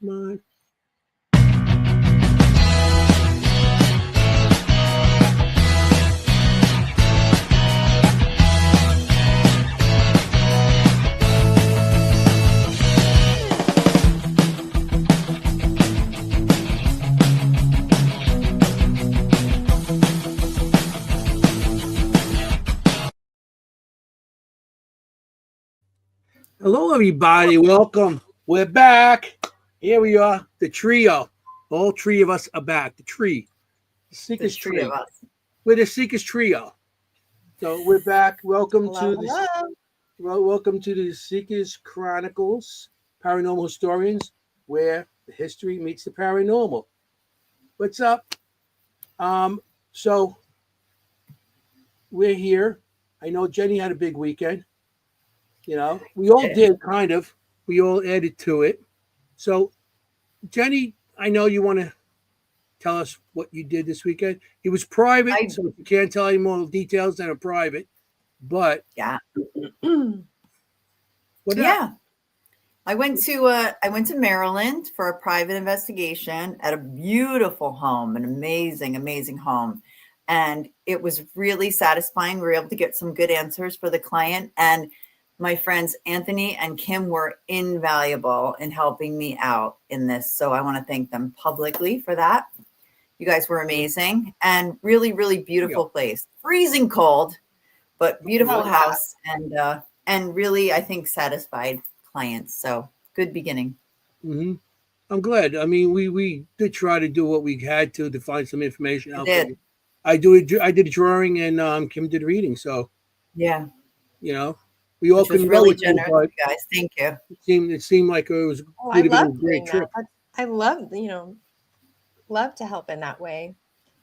Come on. Hello, everybody. Welcome. We're back. Here we are, the trio. All three of us are back. The tree. The Seekers Three of us. We're the Seekers Trio. So we're back. Welcome Hello, to hello. the Seekers Chronicles, Paranormal Historians, where the history meets the paranormal. What's up? So we're here. I know Jennie had a big weekend. You know, we all did kind of. We all added to it. So, Jennie, I know you want to tell us what you did this weekend. It was private, so you can't tell any more details than are private. But yeah, what? Yeah, I went to Maryland for a private investigation at a beautiful home, an amazing home, and it was really satisfying. We were able to get some good answers for the client, and my friends Anthony and Kimm were invaluable in helping me out in this. So I want to thank them publicly for that. You guys were amazing and really, really beautiful place. Freezing cold, but beautiful house and really, I think, satisfied clients. So good beginning. Mm-hmm. I'm glad. I mean, we did try to do what we had to find some information out there. I did a drawing and Kimm did a reading. So yeah, you know. We all was really generous, you guys. Thank you. It seemed like it was I love doing that. I love, love to help in that way,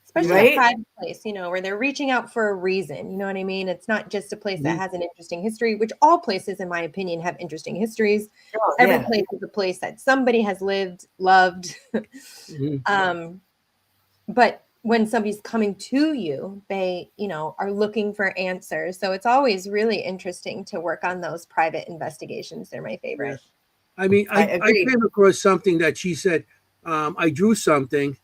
especially a private place, where they're reaching out for a reason. You know what I mean? It's not just a place that has an interesting history, which all places, in my opinion, have interesting histories. Every place is a place that somebody has lived, loved. But when somebody's coming to you, they, are looking for answers. So it's always really interesting to work on those private investigations. They're my favorite. Yes. I mean, I came across something that she said, I drew something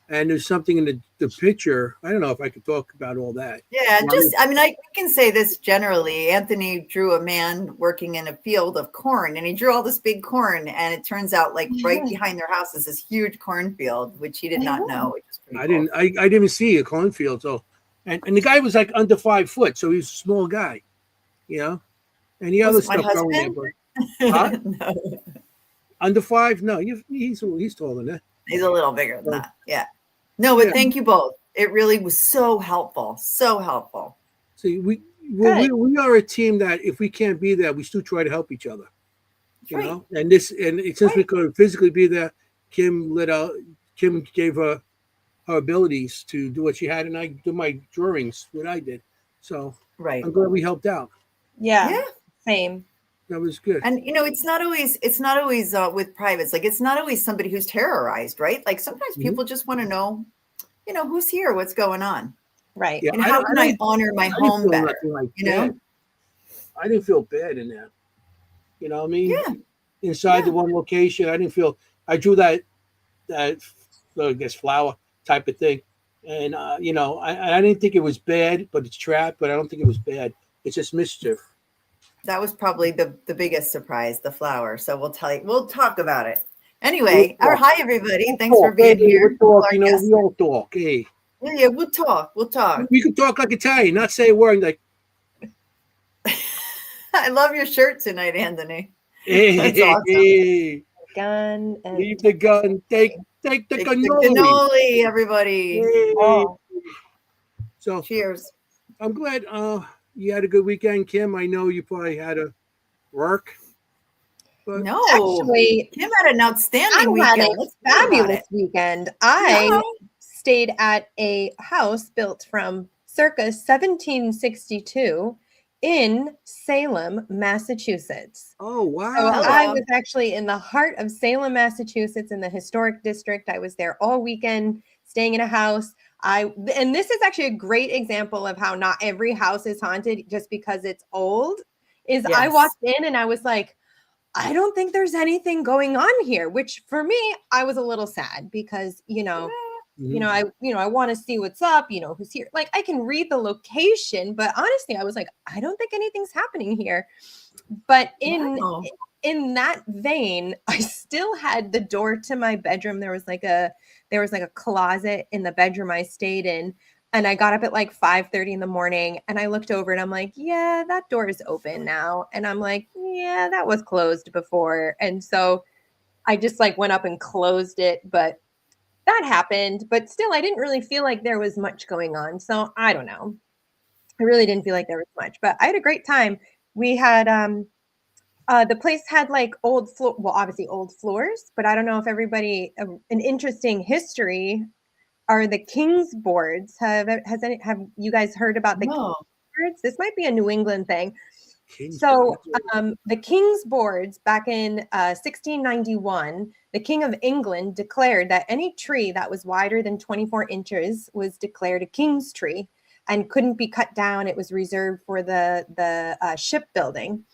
and there's something in the picture. I don't know if I could talk about all that. Yeah, I can say this generally. Anthony drew a man working in a field of corn, and he drew all this big corn, and it turns out like right behind their house is this huge cornfield, which he did not know. Which is pretty cool. I didn't even see a cornfield. So, and the guy was like under 5 foot, so he's a small guy, And the other stuff going there, but, no. Under 5? No, he's taller than that. He's a little bigger than that. Yeah. No, but thank you both. It really was so helpful. So helpful. See, we are a team that if we can't be there, we still try to help each other. You know? And since we couldn't physically be there, Kimm gave her abilities to do what she had, and I do my drawings, what I did. So I'm glad we helped out. Yeah. Same. That was good. And it's not always with privates. Like it's not always somebody who's terrorized, right? Like sometimes people just want to know, who's here, what's going on. Right. Yeah, and how can I honor my home better? I didn't feel bad in that. You know what I mean? Yeah. Inside the one location, I drew that I guess flower type of thing. And I didn't think it was bad, but it's trapped, but I don't think it was bad. It's just mischief. That was probably the biggest surprise, the flower. So we'll talk about it. Anyway, hi everybody. Thanks for being here. We all talk. Hey. Yeah, we'll talk. We can talk like Italian, not say a word like. I love your shirt tonight, Anthony. That's awesome. Hey. Gun. Leave the gun. Take the cannoli. Cannoli, everybody. Hey. Oh. So cheers. I'm glad you had a good weekend, Kimm. I know you probably had to work. But no, actually, Kimm had an outstanding weekend. Had a fabulous weekend. I stayed at a house built from circa 1762 in Salem, Massachusetts. Oh, wow. So I was actually in the heart of Salem, Massachusetts, in the historic district. I was there all weekend, staying in a house. And this is actually a great example of how not every house is haunted just because it's old. I walked in and I was like, I don't think there's anything going on here, which for me, I was a little sad because, I want to see what's up, who's here. Like I can read the location, but honestly, I was like, I don't think anything's happening here. But in that vein, I still had the door to my bedroom. There was like a closet in the bedroom I stayed in. And I got up at like 5:30 in the morning and I looked over and I'm like, yeah, that door is open now. And I'm like, yeah, that was closed before. And so I just like went up and closed it. But that happened. But still, I didn't really feel like there was much going on. So I don't know. I really didn't feel like there was much, but I had a great time. We had the place had like obviously old floors, but I don't know if everybody an interesting history are the King's boards. Have you guys heard about the King's boards? This might be a New England thing. The King's boards back in 1691, the King of England declared that any tree that was wider than 24 inches was declared a king's tree and couldn't be cut down. It was reserved for the shipbuilding.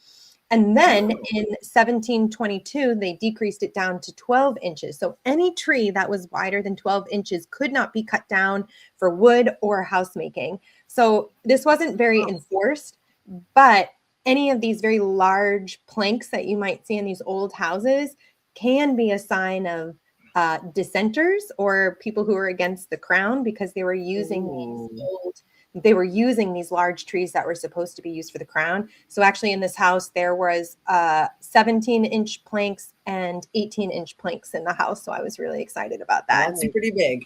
And then in 1722, they decreased it down to 12 inches. So any tree that was wider than 12 inches could not be cut down for wood or housemaking. So this wasn't very enforced, but any of these very large planks that you might see in these old houses can be a sign of dissenters or people who are against the crown because they were using these large trees that were supposed to be used for the crown. So actually in this house, there was 17-inch planks and 18-inch planks in the house. So I was really excited about that. That's pretty big.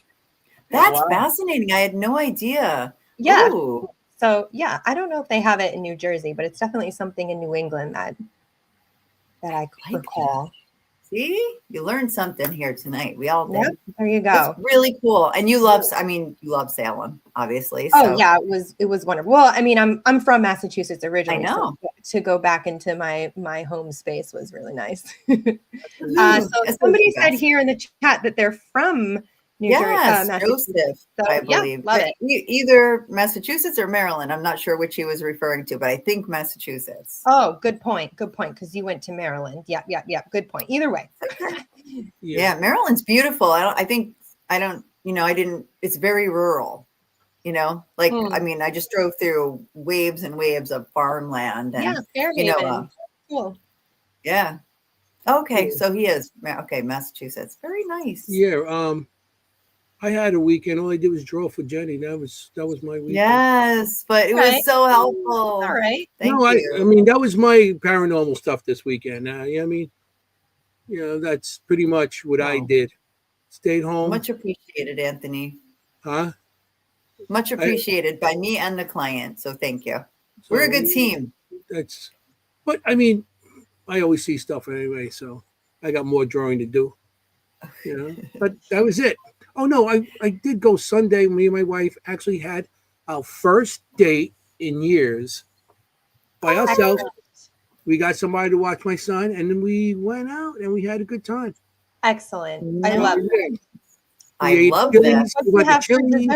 That's fascinating. I had no idea. Yeah. Ooh. So yeah, I don't know if they have it in New Jersey, but it's definitely something in New England that I recall. See, you learned something here tonight. We all did. Yep, there you go. That's really cool. And you love Salem, obviously. So. Oh yeah, it was wonderful. Well, I mean, I'm from Massachusetts originally. I know. So to go back into my home space was really nice. So somebody said here in the chat that they're from New Jersey, Massachusetts. Joseph, So, I believe. Love it. Either Massachusetts or Maryland. I'm not sure which he was referring to, but I think Massachusetts. Oh, good point. Good point. Because you went to Maryland. Yeah. Good point. Either way. Yeah, Maryland's beautiful. I didn't. It's very rural. I mean, I just drove through waves and waves of farmland. And, Fairhaven. Cool. Yeah. Okay, so he is. Okay, Massachusetts. Very nice. Yeah. I had a weekend. All I did was draw for Jennie. That was my weekend. Yes, but it was so helpful. All right. Thank you. I mean, that was my paranormal stuff this weekend. Yeah, I mean, that's pretty much what I did. Stayed home. Much appreciated, Anthony. Huh? Much appreciated by me and the client. So thank you. We're a good team. But I mean, I always see stuff anyway, so I got more drawing to do. But that was it. Oh no, I did go Sunday. Me and my wife actually had our first date in years by ourselves. We got somebody to watch my son, and then we went out and we had a good time. Excellent. I love it. I love that. We went to Chili's.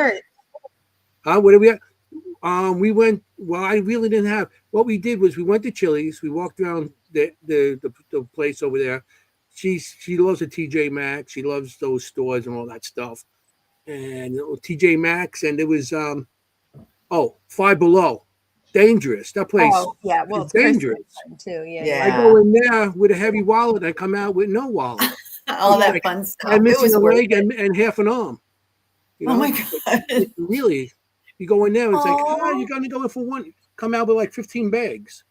What did we have? We went. Well, I really didn't have. What we did was we went to Chili's. We walked around the place over there. She loves the TJ Maxx. She loves those stores and all that stuff. And TJ Maxx, and it was Five Below. Dangerous. That place. Oh, yeah. Well, it's dangerous too. Yeah. I go in there with a heavy wallet. I come out with no wallet. All that fun stuff. I'm missing a leg and half an arm. Oh my God. Really, you go in there and it's like, you're going to go in for one. Come out with like 15 bags.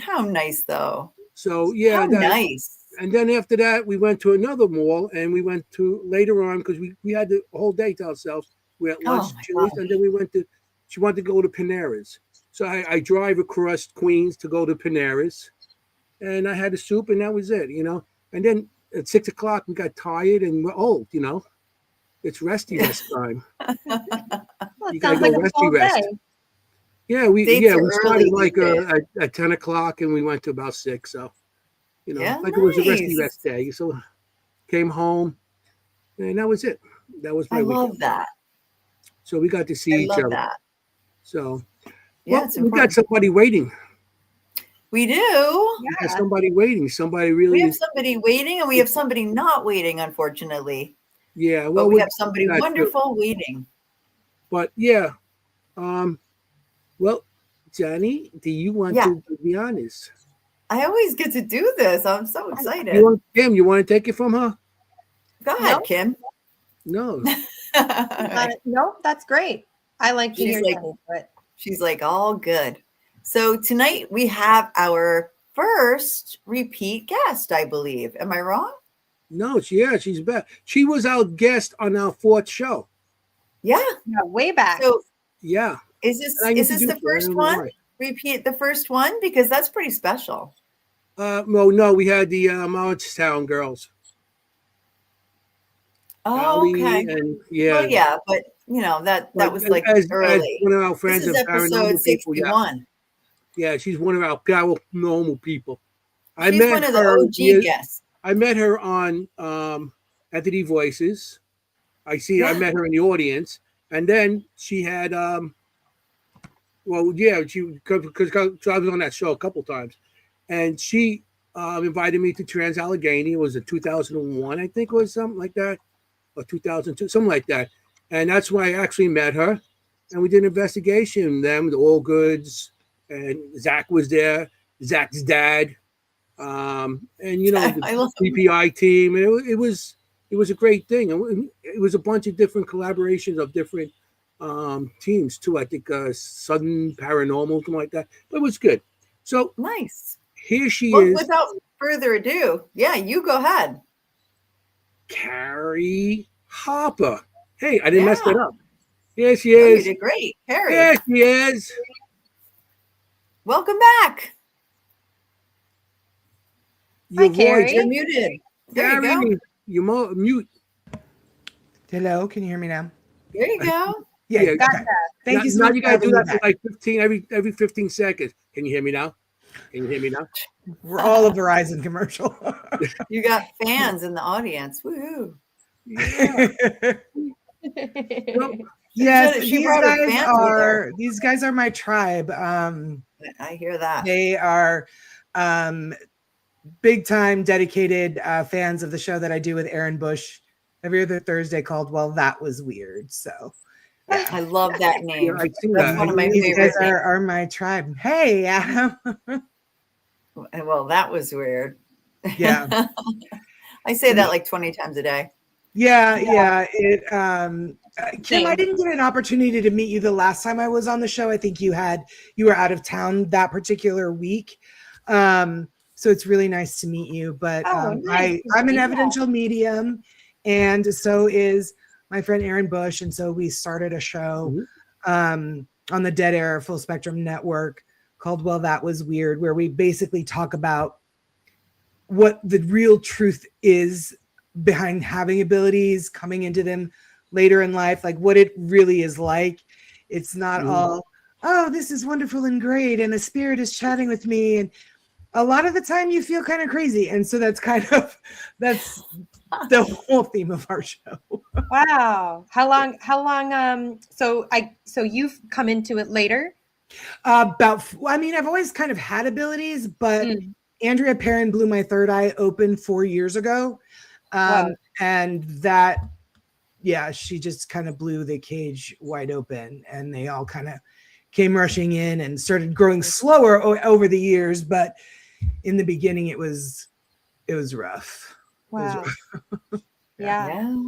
How nice, though. So yeah, nice. And then after that, we went to another mall, and we went to later on because we had the whole day to ourselves. We had lunch, Chili's, and then we went to. She wanted to go to Panera's, so I drive across Queens to go to Panera's, and I had a soup, and that was it, And then at 6 o'clock, we got tired and we're old, It's resty rest time. Well, you gotta go resty rest. Yeah, we started like at 10 o'clock, and we went to about 6. So. It was a resty rest day. So came home, and that was it. That was my weekend. I love that. So we got to see each other. That. So we got somebody waiting. We do. We have somebody waiting. Somebody really. We have somebody waiting, and we have somebody not waiting, unfortunately. Yeah. But Well, we have somebody wonderful waiting. But yeah. Well, Jennie, do you want to be honest? I always get to do this. I'm so excited. Kimm, you want to take it from her? Go ahead, Kimm. No. No, that's great. I like to hear Jennie, but she's like, all good. So tonight we have our first repeat guest, I believe. Am I wrong? No, she's back. She was our guest on our 4th show. Yeah, way back. So yeah. Is this the first one? Repeat the first one, because that's pretty special. No, we had the Morristown girls. Oh, okay. And, well, yeah, but that was like early. As one of our friends, this is episode 61. Yeah, she's one of our paranormal people. She's one of the OG guests. I met her on Entity Voices. I met her in the audience, and then she had because I was on that show a couple times, and she invited me to Trans Allegheny. It was in 2001, I think, or something like that, or 2002, something like that. And that's why I actually met her, and we did an investigation. Them, the All Goods, and Zach was there, Zach's dad, and the CPI team, and it was a great thing. And it was a bunch of different collaborations of different teams too. I think Southern Paranormal, something like that. But it was good. So nice. Here she is. Without further ado, you go ahead. Carrie Harper. Hey, I didn't mess that up. Here she is. You did great, Carrie. Here she is. Welcome back. Hi, Carrie. You're muted. There Carrie, you go. You're mute. Hello, can you hear me now? There you go. Yeah, gotcha. Thank you so much. Now you gotta do that for like 15 every 15 seconds. Can you hear me now? We're all a Verizon commercial. You got fans in the audience. Woohoo. Yeah. Yes, these guys are my tribe. I hear that. They are big time dedicated fans of the show that I do with Aaron Bush every other Thursday called Well, That Was Weird. So yeah. I love that name. Yeah, That's one of my these favorites. Guys are my tribe. Hey, Adam. Well, that was weird. Yeah. I say that like 20 times a day. Yeah. Kimm, I didn't get an opportunity to meet you the last time I was on the show. I think you were out of town that particular week. So it's really nice to meet you. But nice. I'm an evidential medium, and so is my friend Aaron Bush. And so we started a show on the Dead Air Full Spectrum Network called Well, That Was Weird, where we basically talk about what the real truth is behind having abilities, coming into them later in life, like what it really is like. It's not all, oh, this is wonderful and great, and a spirit is chatting with me. And a lot of the time you feel kind of crazy. And so that's the whole theme of our show. Wow. How long, so you've come into it later? I've always kind of had abilities, but Andrea Perrin blew my third eye open 4 years ago. And that, she just kind of blew the cage wide open, and they all kind of came rushing in and started growing slower over the years. But in the beginning, it was rough. Wow. Yeah.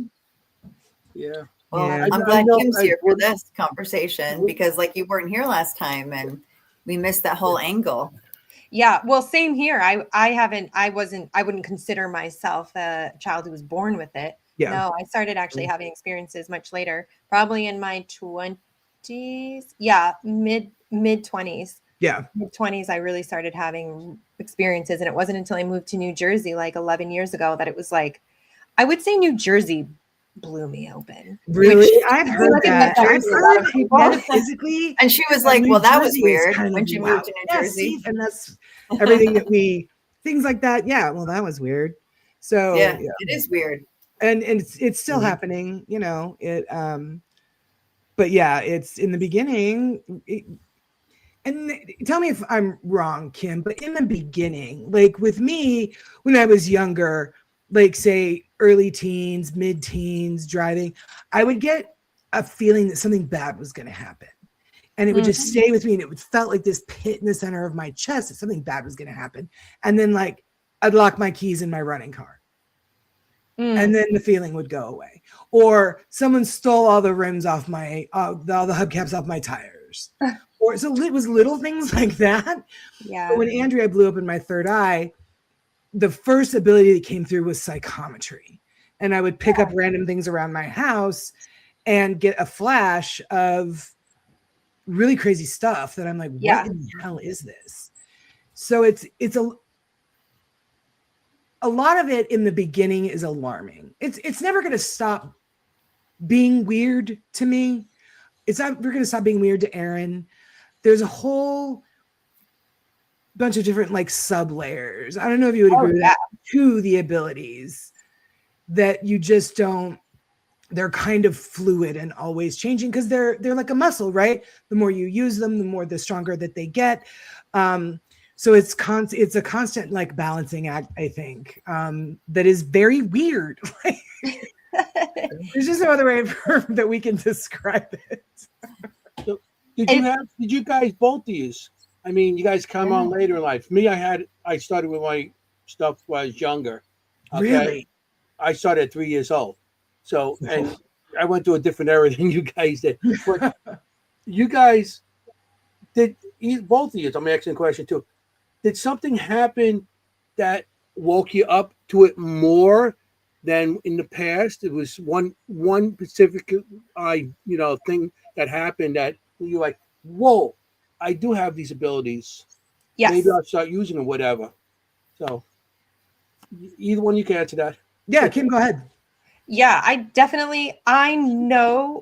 Well, I'm glad Kimm's here for this conversation, because like you weren't here last time and we missed that whole angle. Yeah, well, same here. I wouldn't consider myself a child who was born with it. Yeah. No, I started actually having experiences much later, probably in my 20s. Yeah, mid 20s. Yeah. Mid 20s, I really started having experiences. And it wasn't until I moved to New Jersey like 11 years ago that it was like, I would say New Jersey blew me open. Really? I've heard that. I've heard metaphysically. And she was like, well, that was weird when she moved to New Jersey. And that's everything things like that. Yeah. Well, that was weird. So yeah. It is weird. And it's still happening, but yeah, it's in the beginning. and tell me if I'm wrong, Kim, but in the beginning, like with me, when I was younger, like say early teens, mid-teens, driving, I would get a feeling that something bad was going to happen. And it would just stay with me. And it would felt like this pit in the center of my chest that something bad was going to happen. And then like I'd lock my keys in my running car. And then the feeling would go away. Or someone stole all the rims off my, all the hubcaps off my tires. Or so it was little things like that. Yeah. But when Andrea blew open my third eye, the first ability that came through was psychometry. And I would pick up random things around my house and get a flash of really crazy stuff that I'm like, what in the hell is this? So it's a lot of it in the beginning is alarming. It's never going to stop being weird to me. It's not, we're going to stop being weird to Aaron. There's a whole bunch of different like sub layers. I don't know if you would agree with that, to the abilities that you just don't, they're kind of fluid and always changing because they're like a muscle, right? The more you use them, the stronger that they get. So it's a constant like balancing act, I think, that is very weird. There's just no other way that we can describe it. So did you guys both these? I mean, you guys come on later in life. Me, I started with my stuff when I was younger. Okay? Really? I started at 3 years old. So, and I went through a different era than you guys did. But you guys both of you, I'm asking a question too. Did something happen that woke you up to it more than in the past? It was one specific thing that happened that you're like, whoa, I do have these abilities. Yes. Maybe I'll start using them, whatever. So either one, you can answer that. Yeah, Kim, go ahead. Yeah, I know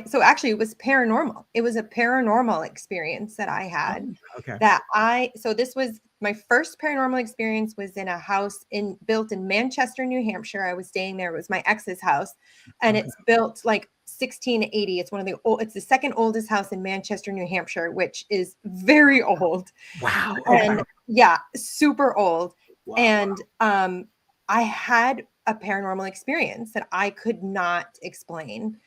so actually it was paranormal. It was a paranormal experience that I had. Okay. So this was my first paranormal experience was in a house built in Manchester, New Hampshire. I was staying there. It was my ex's house and it's built like 1680. It's it's the second oldest house in Manchester, New Hampshire, which is very old. Wow. And yeah, super old. Wow. And I had a paranormal experience that I could not explain.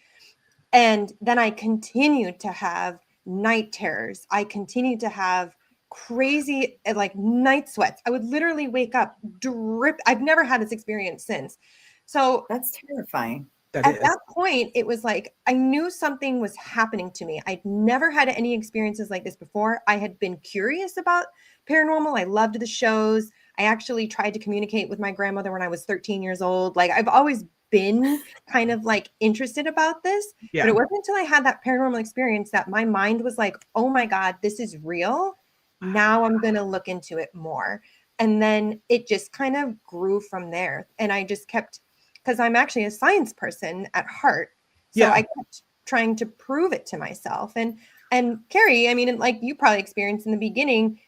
And then I continued to have night terrors. I continued to have crazy like night sweats. I would literally wake up I've never had this experience since. So that's terrifying. At that point, it was like I knew something was happening to me. I'd never had any experiences like this before. I had been curious about paranormal. I loved the shows. I actually tried to communicate with my grandmother when I was 13 years old. Like I've always been kind of like interested about this, but it wasn't until I had that paranormal experience that my mind was like, oh my God, this is real. Now I'm going to look into it more. And then it just kind of grew from there. And I just kept, because I'm actually a science person at heart. So I kept trying to prove it to myself. And Carrie, I mean, like you probably experienced in the beginning,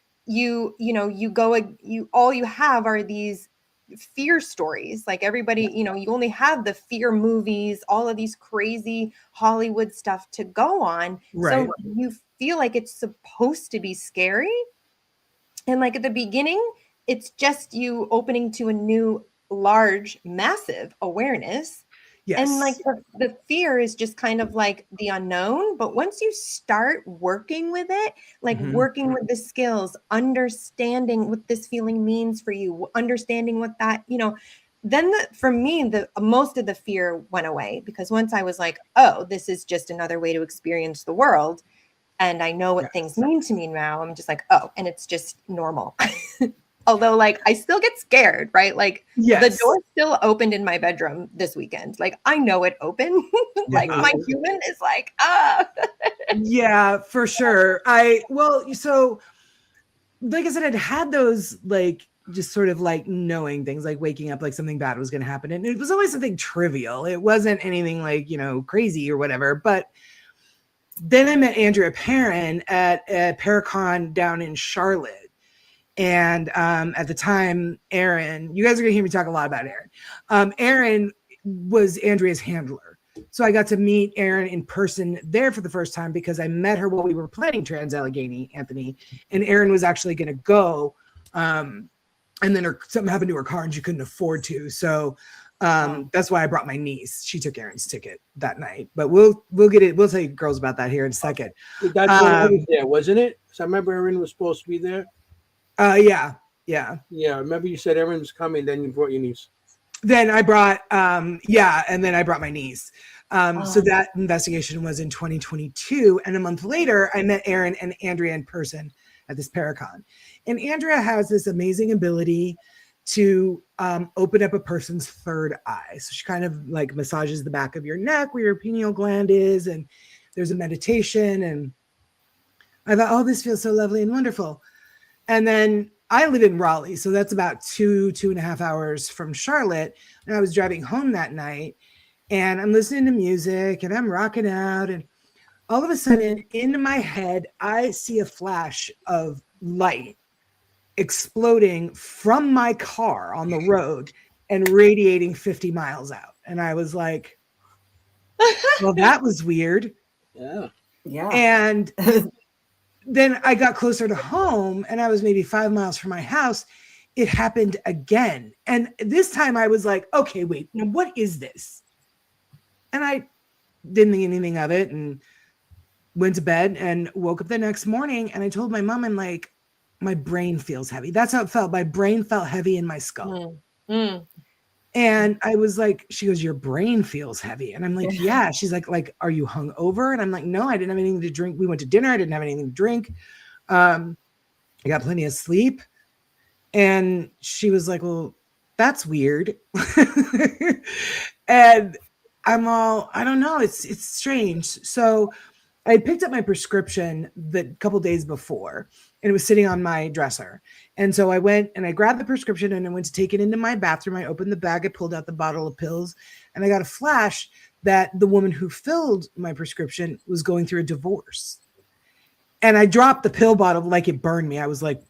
all you have are these fear stories. Like everybody, you only have the fear movies, all of these crazy Hollywood stuff to go on. Right. So you feel like it's supposed to be scary. And like at the beginning, it's just you opening to a new, large, massive awareness. Yes. And like the fear is just kind of like the unknown. But once you start working with it, like working with the skills, understanding what this feeling means for you, understanding what that, then for me, most of the fear went away because once I was like, oh, this is just another way to experience the world. And I know what things mean to me now. I'm just like, oh, and it's just normal. Although, like, I still get scared, right? Like, the door still opened in my bedroom this weekend. Like, I know it opened. Like, my human is like, ah. Yeah, for sure. So, like I said, I'd had those, like, just sort of like knowing things, like waking up like something bad was going to happen. And it was always something trivial. It wasn't anything like, crazy or whatever. But then I met Andrea Perrin at Paracon down in Charlotte. And at the time, Aaron, you guys are going to hear me talk a lot about Aaron. Aaron was Andrea's handler. So I got to meet Erin in person there for the first time because I met her while we were planning Trans-Allegheny, Anthony, and Erin was actually going to go. And then something happened to her car and she couldn't afford to. So that's why I brought my niece. She took Erin's ticket that night, but we'll get it. We'll tell you girls about that here in a second. That's when I was there, wasn't it? So I remember Erin was supposed to be there. Yeah. Yeah, I remember you said Erin was coming, then you brought your niece. Then I brought, and then I brought my niece. So that investigation was in 2022. And a month later, I met Erin and Andrea in person at this Paracon. And Andrea has this amazing ability to open up a person's third eye. So she kind of like massages the back of your neck where your pineal gland is. And there's a meditation. And I thought, oh, this feels so lovely and wonderful. And then I live in Raleigh, so that's about 2.5 hours from Charlotte. And I was driving home that night and I'm listening to music and I'm rocking out. And all of a sudden in my head, I see a flash of light exploding from my car on the road and radiating 50 miles out. And I was like, well, that was weird. Yeah. And then I got closer to home and I was maybe 5 miles from my house. It happened again. And this time I was like, okay, wait, now what is this? And I didn't think anything of it and went to bed and woke up the next morning. And I told my mom, I'm like, my brain feels heavy. That's how it felt. My brain felt heavy in my skull. And I was like, she goes, your brain feels heavy. And I'm like, yeah. She's like, are you hungover? And I'm like, no, I didn't have anything to drink. We went to dinner. I didn't have anything to drink. I got plenty of sleep. And she was like, well, that's weird. And I'm all, I don't know. It's strange. So I picked up my prescription the couple days before and it was sitting on my dresser. And so I went and I grabbed the prescription and I went to take it into my bathroom. I opened the bag, I pulled out the bottle of pills, and I got a flash that the woman who filled my prescription was going through a divorce. And I dropped the pill bottle like it burned me. I was like,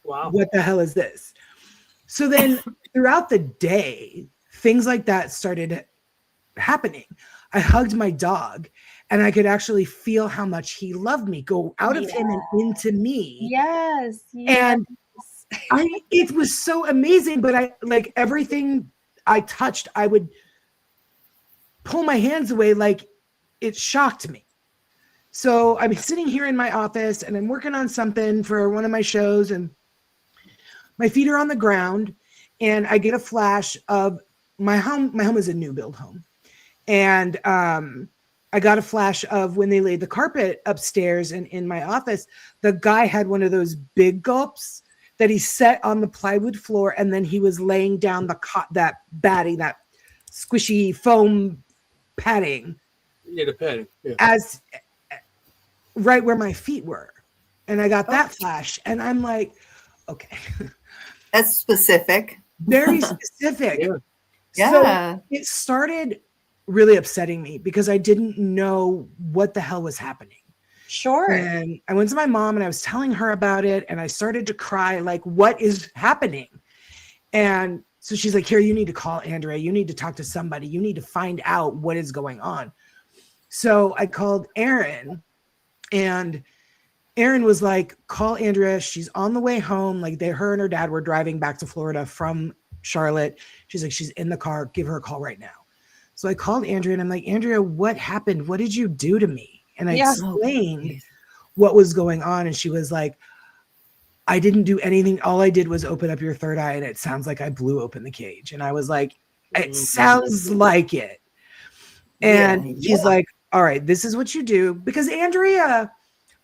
wow, what the hell is this? So then throughout the day, things like that started happening. I hugged my dog and I could actually feel how much he loved me go out of him and into me. Yes. And it was so amazing, but I like everything I touched, I would pull my hands away. Like it shocked me. So I'm sitting here in my office and I'm working on something for one of my shows and my feet are on the ground and I get a flash of my home. My home is a new build home. And I got a flash of when they laid the carpet upstairs and in my office, the guy had one of those big gulps that he set on the plywood floor. And then he was laying down that batting, that squishy foam padding. Yeah, the padding. Yeah. As right where my feet were. And I got that flash and I'm like, okay. That's specific. Very specific. Yeah. So it started really upsetting me because I didn't know what the hell was happening. Sure. And I went to my mom and I was telling her about it and I started to cry, like, what is happening? And so she's like, here, you need to call Andrea. You need to talk to somebody. You need to find out what is going on. So I called Erin and Erin was like, call Andrea. She's on the way home. Like her and her dad were driving back to Florida from Charlotte. She's like, she's in the car. Give her a call right now. So I called Andrea and I'm like, Andrea, what happened? What did you do to me? And I explained what was going on. And she was like, I didn't do anything. All I did was open up your third eye. And it sounds like I blew open the cage. And I was like, it sounds like it. And she's like, all right, this is what you do. Because Andrea,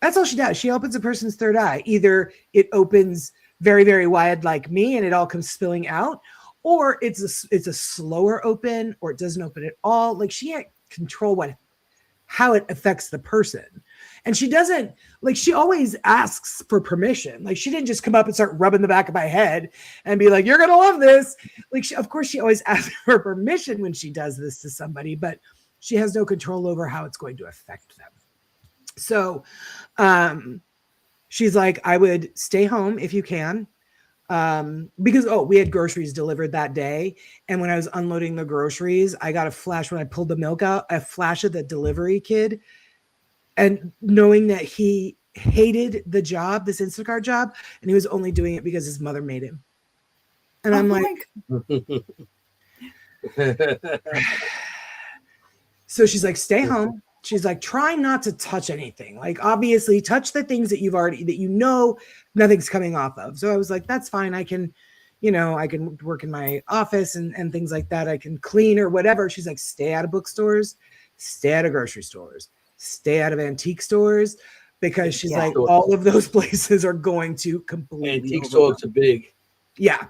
that's all she does. She opens a person's third eye. Either it opens very, very wide like me and it all comes spilling out, or it's a slower open, or it doesn't open at all. Like she can't control how it affects the person. And she doesn't, like, she always asks for permission. Like she didn't just come up and start rubbing the back of my head and be like, you're going to love this. Like of course she always asks for permission when she does this to somebody, but she has no control over how it's going to affect them. So she's like, I would stay home if you can. Because we had groceries delivered that day, and when I was unloading the groceries, I got a flash when I pulled the milk out, a flash of the delivery kid, and knowing that he hated the job, this Instacart job, and he was only doing it because his mother made him. And I'm like, so she's like, stay home. She's like, try not to touch anything. Like, obviously, touch the things that nothing's coming off of. So I was like, that's fine. I can work in my office and things like that. I can clean or whatever. She's like, stay out of bookstores, stay out of grocery stores, stay out of antique stores, because she's like, all of those places are going to completely. Antique stores are big. Yeah.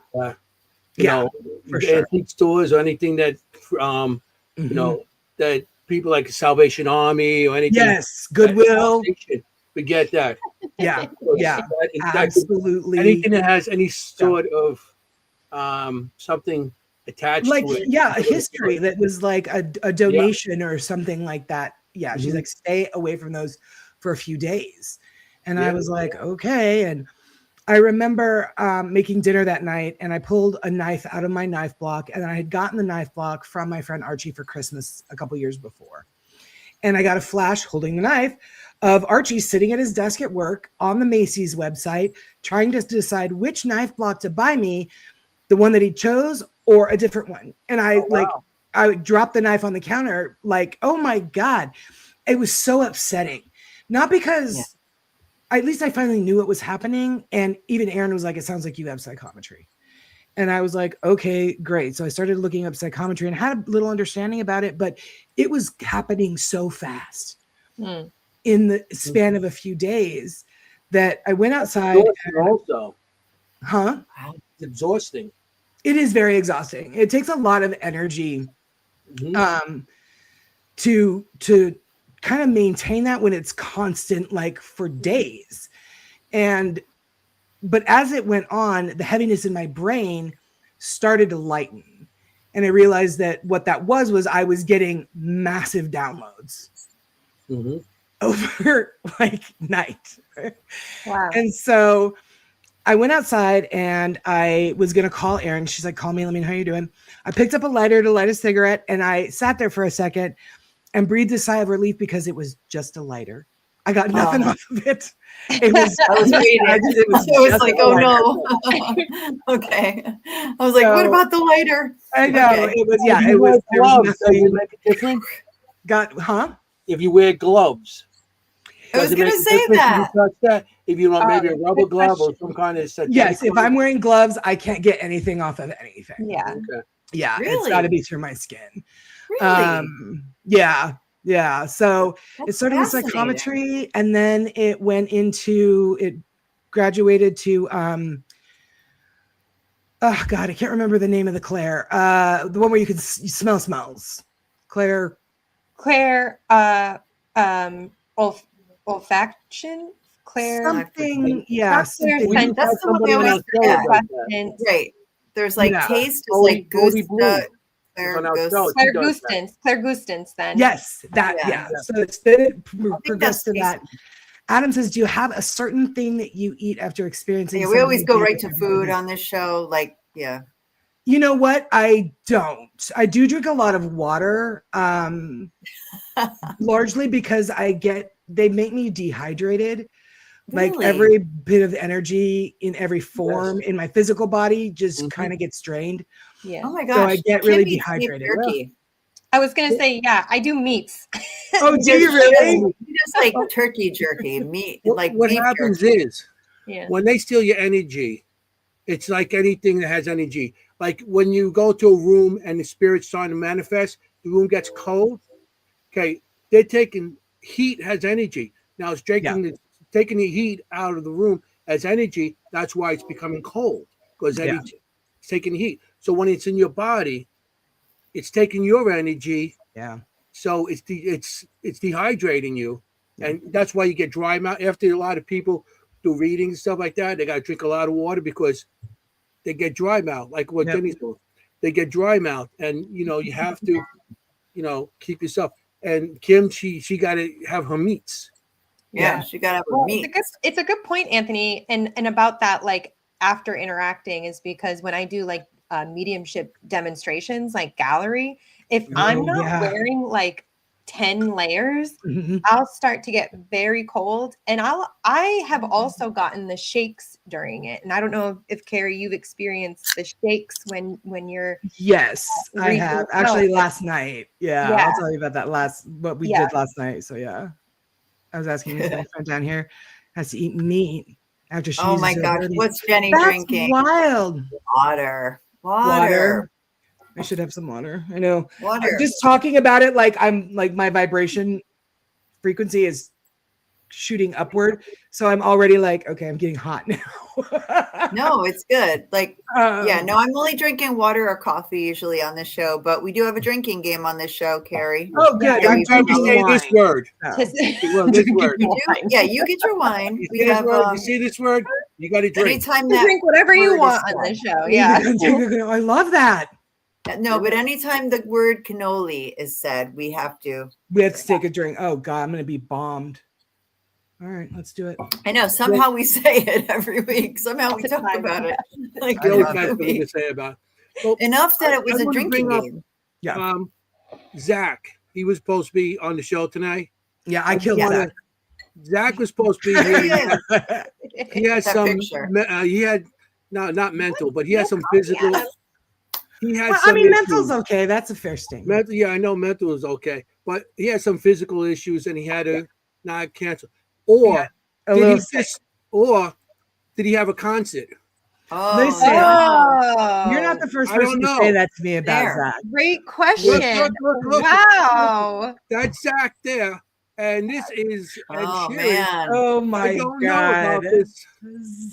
You know, for sure. Antique stores or anything that, you know, that people like Salvation Army or anything. Yes, Goodwill. Forget that. Yeah, absolutely. Anything that has any sort of something attached like, to it. Yeah, a history that was like a donation or something like that. Yeah, she's like, stay away from those for a few days. And I was like, okay. And I remember making dinner that night, and I pulled a knife out of my knife block, and I had gotten the knife block from my friend Archie for Christmas a couple years before. And I got a flash holding the knife of Archie sitting at his desk at work on the Macy's website, trying to decide which knife block to buy me, the one that he chose or a different one. And I dropped the knife on the counter, like, oh my God. It was so upsetting. Not because at least I finally knew what was happening. And even Aaron was like, it sounds like you have psychometry. And I was like, okay, great. So I started looking up psychometry and had a little understanding about it, but it was happening so fast in the span of a few days that I went outside. Also. Huh? It's exhausting. It is very exhausting. It takes a lot of energy to kind of maintain that when it's constant, like for days. But as it went on, the heaviness in my brain started to lighten. And I realized that what that was I was getting massive downloads over like night. Wow. And so I went outside and I was going to call Erin. She's like, call me. Let me know how you're doing. I picked up a lighter to light a cigarette, and I sat there for a second and breathed a sigh of relief because it was just a lighter. I got nothing off of it. It was. I was waiting. It was like, oh no. Okay. I was like, what about the lighter? I know. Okay. It was. Yeah. It was. There was nothing. Does it make a difference? If you wear gloves. I was going to say that. If you want maybe a rubber glove or some kind of. Yes. If I'm wearing gloves, I can't get anything off of anything. Yeah. Okay. Yeah. Really? It's got to be through my skin. Really? Yeah. So That's it started with psychometry, and then it graduated to oh God, I can't remember the name of the Claire. The one where you can smell smells. Claire olfaction. Claire something. That's the one we always forget. Right. There's like taste is like goose. Claire Gustance then. Yes, that So it's been progressed to that. Adam says, do you have a certain thing that you eat after experiencing? Yeah, we always go right to food on this show. Like, yeah. You know what? I don't. I do drink a lot of water, largely because they make me dehydrated. Really? Like every bit of energy in every form in my physical body just kind of gets drained. Yeah. Oh my gosh. So I get really dehydrated. I was going to say, I do meats. Oh, do you really? Just like turkey jerky, meat. What happens is when they steal your energy, it's like anything that has energy. Like when you go to a room and the spirit's starting to manifest, the room gets cold. Okay, they're taking heat has energy. Now it's taking the heat out of the room as energy. That's why it's becoming cold, because it's taking heat. So when it's in your body, it's taking your energy. Yeah. So it's dehydrating you, and that's why you get dry mouth. After a lot of people do readings and stuff like that, they got to drink a lot of water because they get dry mouth. Like what Jennie's doing, they get dry mouth, and you have to, keep yourself. And Kimm, she got to have her meats. Yeah, she got to have her meats. It's a good point, Anthony, and about that. Like after interacting is because when I do like mediumship demonstrations, like gallery, if I'm not wearing like 10 layers, I'll start to get very cold. And I have also gotten the shakes during it. And I don't know if Carrie, you've experienced the shakes when you're Yes, I have. Actually last night. Yeah, I'll tell you about that what we did last night. So yeah. I was asking my friend down here has to eat meat after she Oh my uses gosh, what's Jennie drinking? Wild. Water. I should have some water. I know. Water. I'm just talking about it like I'm like my vibration frequency is shooting upward. So I'm already like, okay, I'm getting hot now. No, it's good. Like, I'm only drinking water or coffee usually on this show, but we do have a drinking game on this show, Carrie. Oh, good. I'm drinking this word. Well, this word. You get your wine. You see this word? You see this word? You got to drink. Anytime you drink whatever you want on this show. Yeah. I love that. No, but anytime the word cannoli is said, we have to take a drink. Oh God, I'm gonna be bombed. All right, let's do it. I know. Somehow we say it every week. Somehow we talk about it. Like I always got something to say about it. Well, enough that it was a drinking game. Yeah. Zach, he was supposed to be on the show tonight. Yeah, I killed Zach. Zach was supposed to be here. He had some. He had not mental, but he had some physical. He had mental's okay. That's a fair statement. Mental, I know mental is okay, but he had some physical issues and he had to not cancel. Or did he have a concert? You're not the first person to say that to me about Zach. Great question. Look, wow. That's Zach there. And this is man. Oh my God.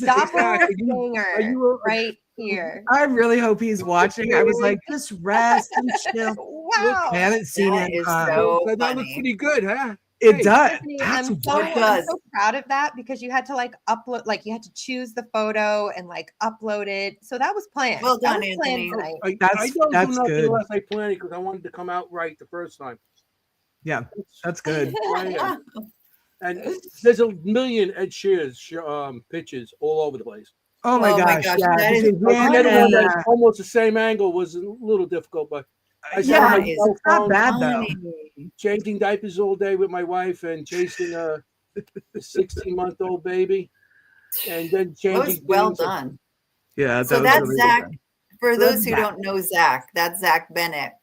Doppelganger right here. I really hope he's watching. I was like, just rest and chill. Wow. I haven't seen it. So that looks pretty good, huh? It does. I'm so proud of that because you had to like upload, like you had to choose the photo and like upload it. So that was planned. Well done, Anthony. I don't do nothing unless I plan it because I wanted to come out right the first time. Yeah, that's good. And there's a million Ed Sheeran pictures all over the place. Oh my gosh. Yeah. That is almost the same angle was a little difficult, but it's not bad though. Changing diapers all day with my wife and chasing a 16-month-old baby, and then changing. Well done. Yeah. So that's really Zach. Good. For those who don't know Zach, that's Zach Bennett.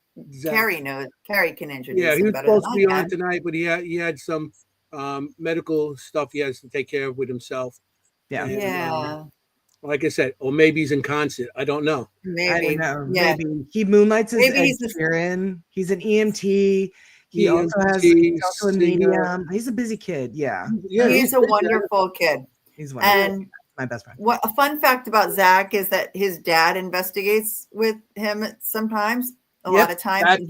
Carrie knows. Carrie can introduce. Yeah, he was him supposed to be on tonight, but he had some medical stuff he has to take care of with himself. Yeah. And, like I said, or maybe he's in concert. I don't know. Maybe. I don't know. Yeah. Maybe he moonlights as Ed Sheeran. He's an EMT. He's also a medium. He's a busy kid. Yeah. He's a wonderful kid. He's wonderful. And my best friend. What a fun fact about Zach is that his dad investigates with him sometimes. A lot of times.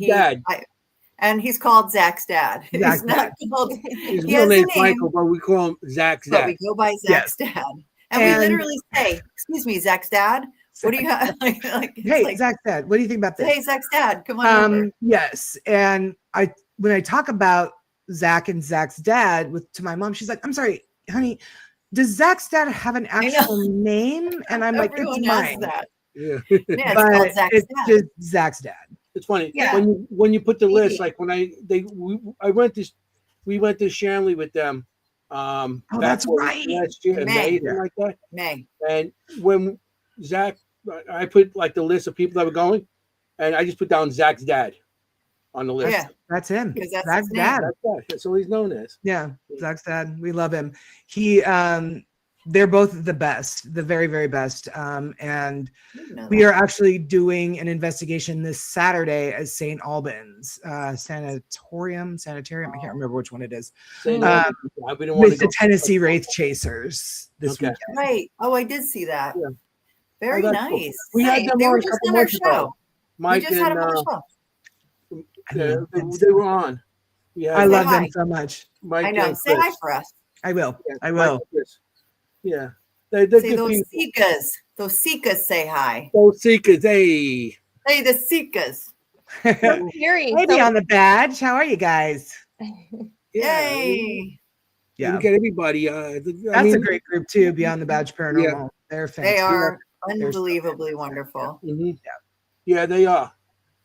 And he's called Zach's dad. He's not called. His real name's Michael, but we call him Zach. But we go by Zach's dad. And we literally say, "Excuse me, Zach's dad. What do you have?" Hey, Zach's dad. What do you think about this? Hey, Zach's dad. Come on over. Yes, and when I talk about Zach and Zach's dad to my mom, she's like, "I'm sorry, honey. Does Zach's dad have an actual name?" And I'm like, "It's mine." That. Yeah, it's called Zach's dad. Just Zach's dad. It's funny when you put the list, like when we went to Shanley with them. That's right. Last year, May. Like that. May. And when Zach, I put like the list of people that were going, and I just put down Zach's dad on the list. Yeah, that's him. That's Zach's dad. That's all he's known as. Yeah, Zach's dad. We love him. They're both the best, the very, very best. And we are actually doing an investigation this Saturday at St. Albans Sanitarium. I can't remember which one it is. With the Tennessee Wraith Chasers this weekend. Right. Oh, I did see that. Yeah. Very nice. Cool. We had them on a couple months ago. Mike and they were on. I love them so much. Mike, I know. Say hi for us. I will. Yeah, I will. Yeah. Say those Seekers. Those Seekers say hi. Those Seekers, hey. Hey, the Seekers. Maybe on the badge. How are you guys? Yay. Yeah. We get everybody. That's a great group too, Beyond the Badge Paranormal. They're They fantastic. are They're so unbelievably fantastic. wonderful. Mm-hmm. Yeah, they are.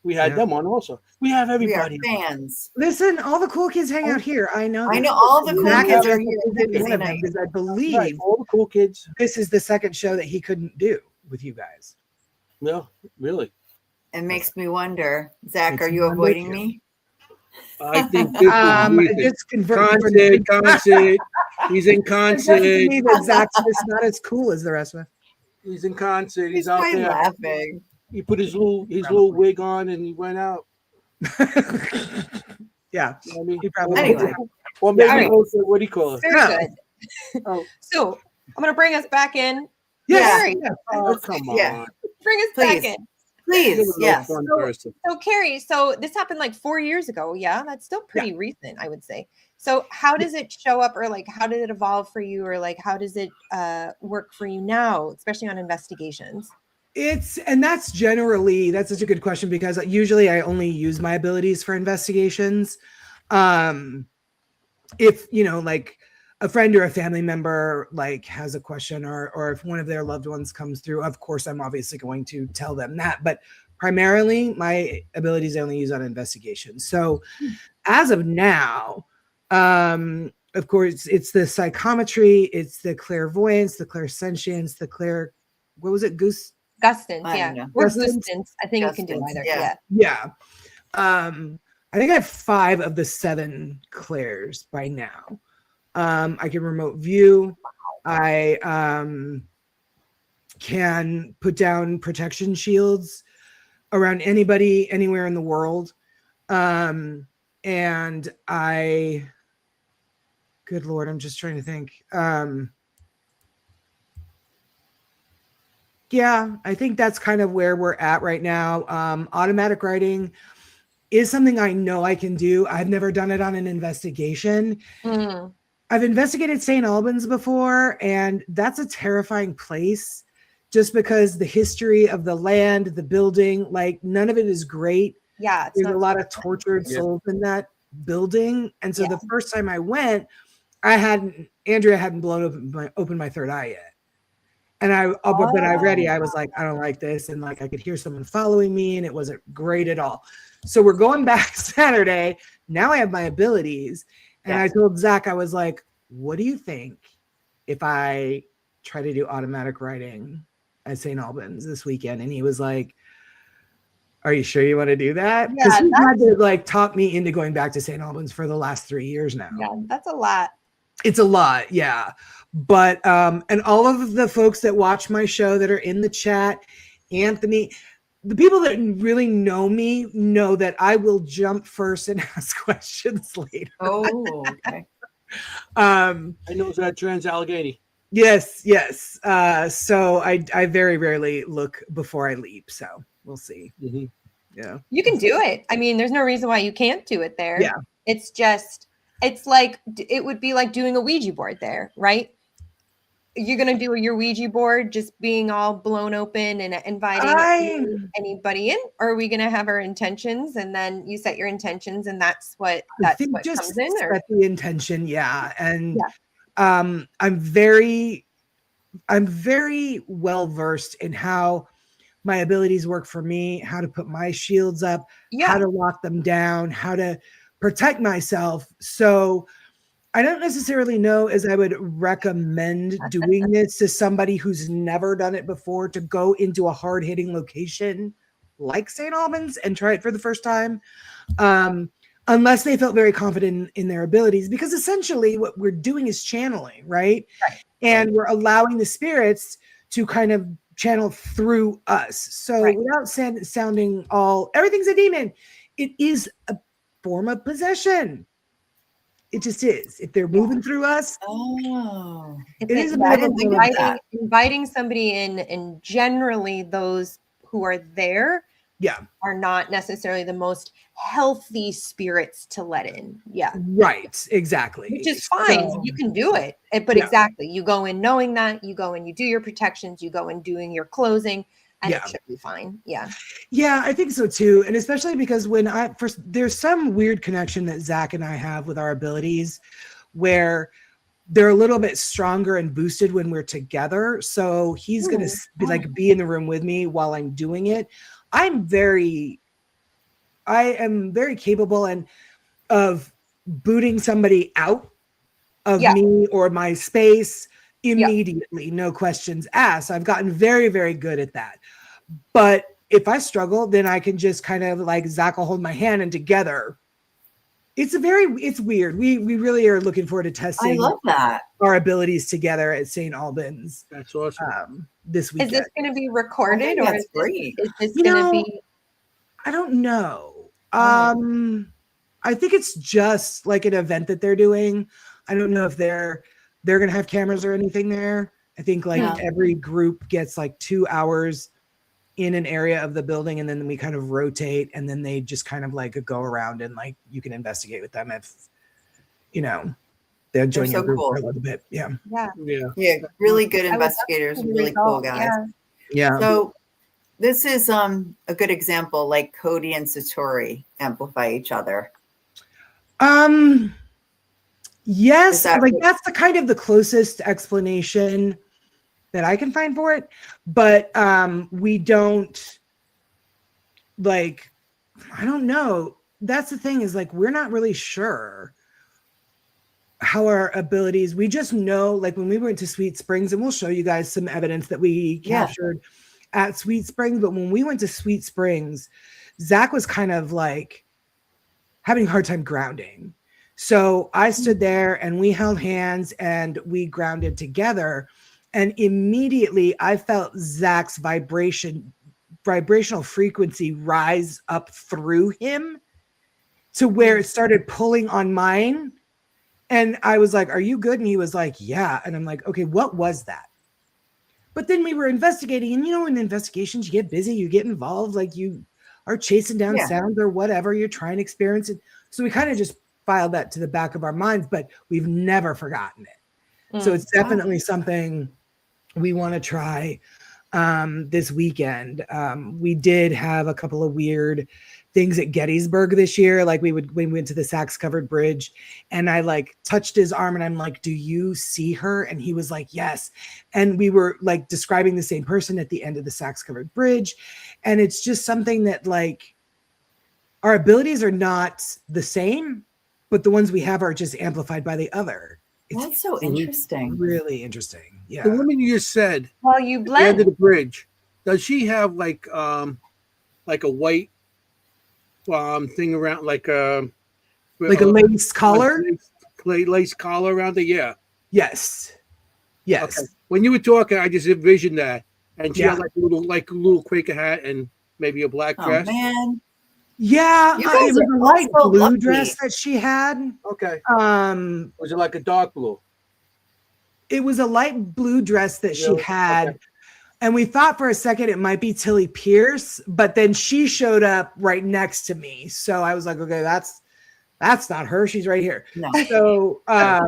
We had Yeah. them on also. We have We are everybody. fans. Listen, all the cool kids hang out here. I know. I that. know all the cool Zach kids has are to here. visit Tuesday one of them night. because I Right, believe all the cool kids. this is the second show that he couldn't do with you guys. No, really. It makes me wonder, Zach, Makes are me you wonder avoiding too. me? I think this is recent. Just confirmed for me Concert. He's in concert. that Zach's just not as cool as the rest of us. He's in concert. He's He's out probably there. laughing. He put his little wig on and he went out. Yeah, You know what I mean? he probably Anyway. Or maybe All right. also, what do you call it? Very Yeah. good. Oh. So I'm going to bring us back in. Yes. Carrie, Yeah. Oh, come on. Yeah. bring us Please. back in. Please, You're the yes. most fun So- person. So Carrie, so this happened like 4 years ago. Yeah, that's still pretty recent, I would say. So how does it show up, or like how did it evolve for you, or like how does it work for you now, especially on investigations? That's such a good question, because usually I only use my abilities for investigations. If like a friend or a family member like has a question, or if one of their loved ones comes through, of course I'm obviously going to tell them that, but primarily my abilities I only use on investigations. So as of now, of course it's the psychometry, it's the clairvoyance, the clairsentience, what was it, Gustance, I yeah. don't know. Or Gustance? Gustance. I think you can do Gustance, either. yeah. Yeah. I think I have 5 of the 7 clairs by now. I can remote view. I can put down protection shields around anybody anywhere in the world. And good Lord, I'm just trying to think. Yeah, I think that's kind of where we're at right now. Automatic writing is something I know I can do. I've never done it on an investigation. Mm. I've investigated St. Albans before, and that's a terrifying place just because the history of the land, the building, like none of it is great. Yeah. There's a lot of tortured souls in that building. And so the first time I went, Andrea hadn't blown open my third eye yet. And but already I was like, I don't like this. And like, I could hear someone following me and it wasn't great at all. So we're going back Saturday. Now I have my abilities. And I told Zach, I was like, what do you think if I try to do automatic writing at St. Albans this weekend? And he was like, are you sure you want to do that? Because Yeah, he had to like talk me into going back to St. Albans for the last 3 years now. Yeah, that's a lot. It's a lot, yeah. But and all of the folks that watch my show that are in the chat, Anthony, the people that really know me know that I will jump first and ask questions later. Oh, okay. I know that trans Allegheny. Yes. So I very rarely look before I leap. So we'll see. Mm-hmm. Yeah. You can do it. I mean, there's no reason why you can't do it there. Yeah. It's like, it would be like doing a Ouija board there, right? You're going to do your Ouija board just being all blown open and inviting anybody in? Or are we going to have our intentions and then you set your intentions and that's what comes in? Or? Set the intention, yeah. And I'm very well versed in how my abilities work for me, how to put my shields up, how to lock them down, how to protect myself. So I don't necessarily know as I would recommend doing this to somebody who's never done it before, to go into a hard-hitting location like St. Albans and try it for the first time, unless they felt very confident in their abilities, because essentially what we're doing is channeling, right? And we're allowing the spirits to kind of channel through us. So without sounding everything's a demon, it is a form of possession. It just is. If they're moving through us, it is inviting somebody in, and generally those who are there are not necessarily the most healthy spirits to let in. Right, exactly. Which is fine. So, you can do it. But exactly, you go in knowing that, you go in, you do your protections, you go in doing your closing, and it should be fine. Yeah, I think so too. And especially because there's some weird connection that Zach and I have with our abilities, where they're a little bit stronger and boosted when we're together. So he's going to be in the room with me while I'm doing it. I am very capable and of booting somebody out of me or my space immediately, no questions asked. I've gotten very, very good at that. But if I struggle, then I can just kind of like Zach will hold my hand and together. It's weird. We really are looking forward to testing. I love that. Our abilities together at St. Albans. That's awesome. This weekend. Is this going to be recorded or is this going to be? I don't know. I think it's just like an event that they're doing. I don't know if they're going to have cameras or anything there. I think like every group gets like 2 hours in an area of the building, and then we kind of rotate, and then they just kind of like go around and like you can investigate with them if they'll join your group for a little bit. Yeah. Really good investigators, really cool guys. Yeah. So this is a good example, like Cody and Satori amplify each other. Yes, that's the kind of the closest explanation that I can find for it, but we don't I don't know. That's the thing is like we're not really sure how our abilities. We just know like when we went to Sweet Springs, and we'll show you guys some evidence that we captured at Sweet Springs. But when we went to Sweet Springs, Zach was kind of like having a hard time grounding. So I stood there and we held hands and we grounded together. And immediately I felt Zach's vibrational frequency rise up through him to where it started pulling on mine. And I was like, are you good? And he was like, yeah. And I'm like, okay, what was that? But then we were investigating. And in investigations, you get busy, you get involved, like you are chasing down sounds or whatever. You're trying to experience it. So we kind of just filed that to the back of our minds, but we've never forgotten it. So it's definitely something we want to try this weekend. We did have a couple of weird things at Gettysburg this year. Like we went to the Sachs covered bridge and I like touched his arm and I'm like, do you see her? And he was like, yes. And we were like describing the same person at the end of the Sachs covered bridge. And it's just something that like our abilities are not the same, but the ones we have are just amplified by the other. That's so interesting. Really interesting. Yeah. The woman you just said, well, you blend. At the end of the bridge, does she have like a white thing around, like a lace collar? Lace collar around it? Yeah. Yes. Yes. Okay. When you were talking, I just envisioned that, and she had like a little Quaker hat and maybe a black dress. Oh man. Yeah, it was a light blue lucky. dress that she had. Okay. Was it like a dark blue? It was a light blue dress that she had. Okay. And we thought for a second it might be Tilly Pierce, but then she showed up right next to me. So I was like, okay, that's not her. She's right here. No. So So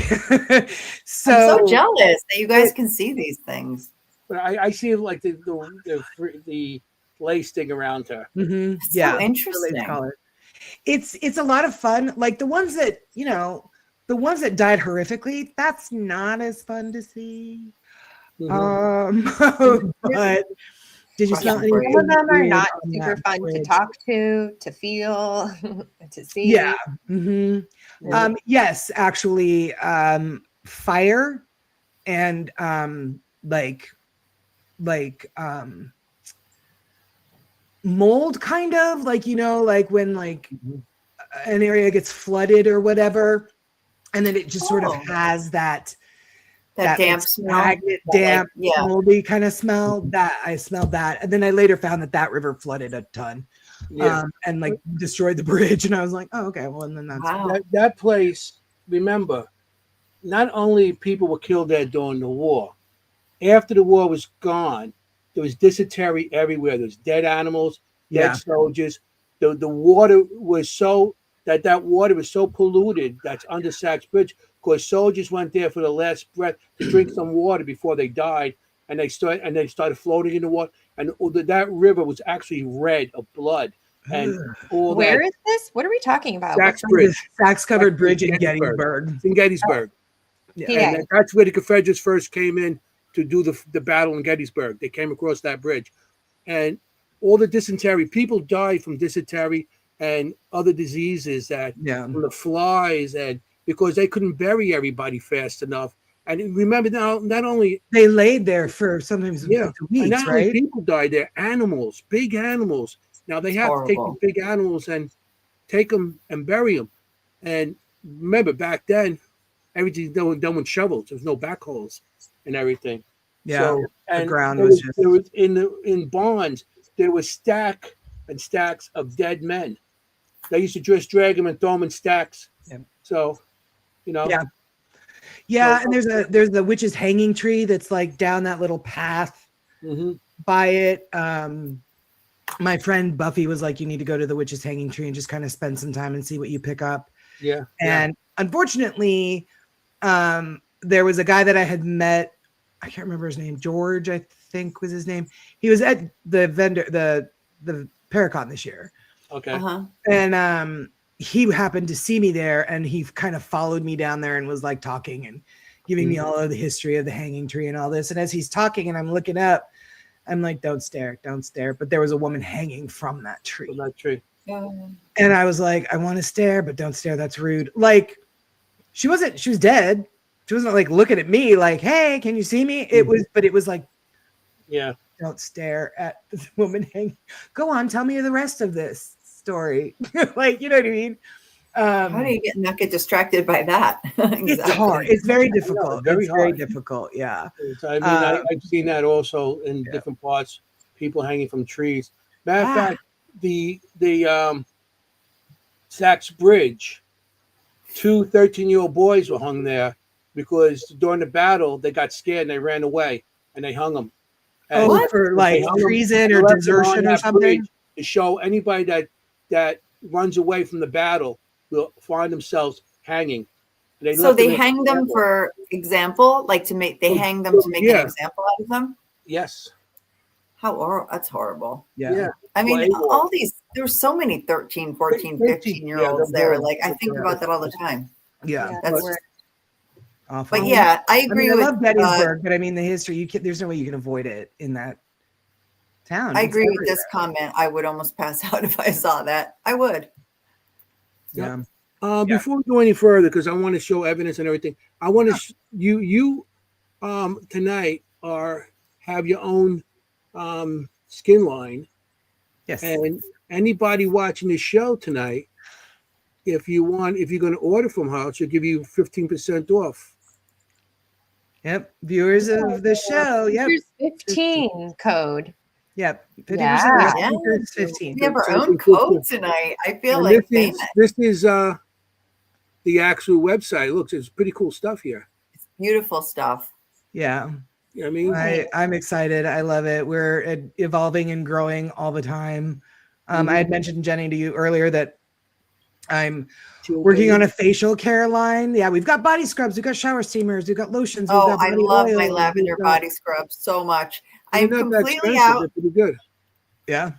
I'm so jealous that you guys can see these things. But I see like the lace thing around her. Mm-hmm. So interesting. It's a lot of fun. Like the ones that died horrifically, that's not as fun to see. Mm-hmm. But did you smell any? Some of them are not super fun to talk to feel, to see. Yeah. Mm-hmm. Yes, actually, fire and mold, kind of like when like an area gets flooded or whatever, and then it just sort of has that damp smell, damp, moldy kind of smell. That I smelled that, and then I later found that river flooded a ton, and like destroyed the bridge. And I was like, oh, okay, well, and then that's that place. Remember, not only people were killed there during the war. After the war was gone, there was dysentery everywhere. There's dead animals, dead soldiers. The water was that water was so polluted that's under Sachs Bridge because soldiers went there for the last breath to drink some water before they died, and they started floating in the water. And that river was actually red of blood. and all Where that. is this? What are we talking about? Sachs What's Bridge. Sachs covered bridge in Gettysburg. Gettysburg. It's in Gettysburg. Yeah. And that's where the Confederates first came in to do the battle in Gettysburg. They came across that bridge. And all the dysentery, people died from dysentery and other diseases from the flies, and because they couldn't bury everybody fast enough. And remember now, not only they laid there for sometimes weeks, and not only right? people died there, animals, big animals. Now they have to take the big animals and take them and bury them. And remember, back then, everything's done with shovels. There was no backhoes and everything. Yeah, so, and the ground was just... there was in barns. There was stacks and stacks of dead men. They used to just drag them and throw them in stacks. Yeah. So, Yeah, and there's the witch's hanging tree that's like down that little path by it. My friend Buffy was like, you need to go to the witch's hanging tree and just kind of spend some time and see what you pick up. Yeah. And unfortunately, there was a guy that I had met. I can't remember his name. George, I think was his name. He was at the the Paracon this year. Okay. And he happened to see me there, and he kind of followed me down there and was like talking and giving me all of the history of the hanging tree and all this. And as he's talking and I'm looking up, I'm like, don't stare. But there was a woman hanging from that tree. And I was like, I want to stare, but don't stare. That's rude. Like, she was dead. She wasn't like looking at me like, hey, can you see me? It was like, don't stare at the woman hanging. Go on, tell me the rest of this story. Like, you know what I mean? How do you not get distracted by that? Exactly. It's hard. It's very difficult. Very difficult. Yeah. I mean, I've seen that also in different parts. People hanging from trees. Matter of fact, the Sachs Bridge, 2 13-year-old boys were hung there because during the battle they got scared and they ran away and they hung them. And for like treason or desertion or something? To show anybody that runs away from the battle will find themselves hanging. So they hang them for example, like hang them to make an example out of them? Yes. That's horrible. Yeah. I mean, all these, there's so many 13, 14, 15-year-olds there. Like, I think about that all the time. Yeah. That's awful. But yeah, I agree with... I love Gettysburg, but I mean, the history, there's no way you can avoid it in that town. I agree with this comment. I would almost pass out if I saw that. I would. Yeah. Before we go any further, because I want to show evidence and everything, I want to you tonight have your own skin line. Yes. And anybody watching this show tonight, if you're going to order from her, she'll give you 15% off. Yep. Viewers of the show. Yep. 15 code. Yep. 50%. Yeah. 15. We have our own code tonight. I feel like this is the actual website. Look, there's pretty cool stuff here. It's beautiful stuff. Yeah. You know what I mean? I'm excited. I love it. We're evolving and growing all the time. I had mentioned, Jennie, to you earlier that I'm working on a facial care line. Yeah, we've got body scrubs, we've got shower steamers, we've got lotions. Oh, we've got I love my lavender body scrub so much. I'm completely out. They're pretty good. Yeah.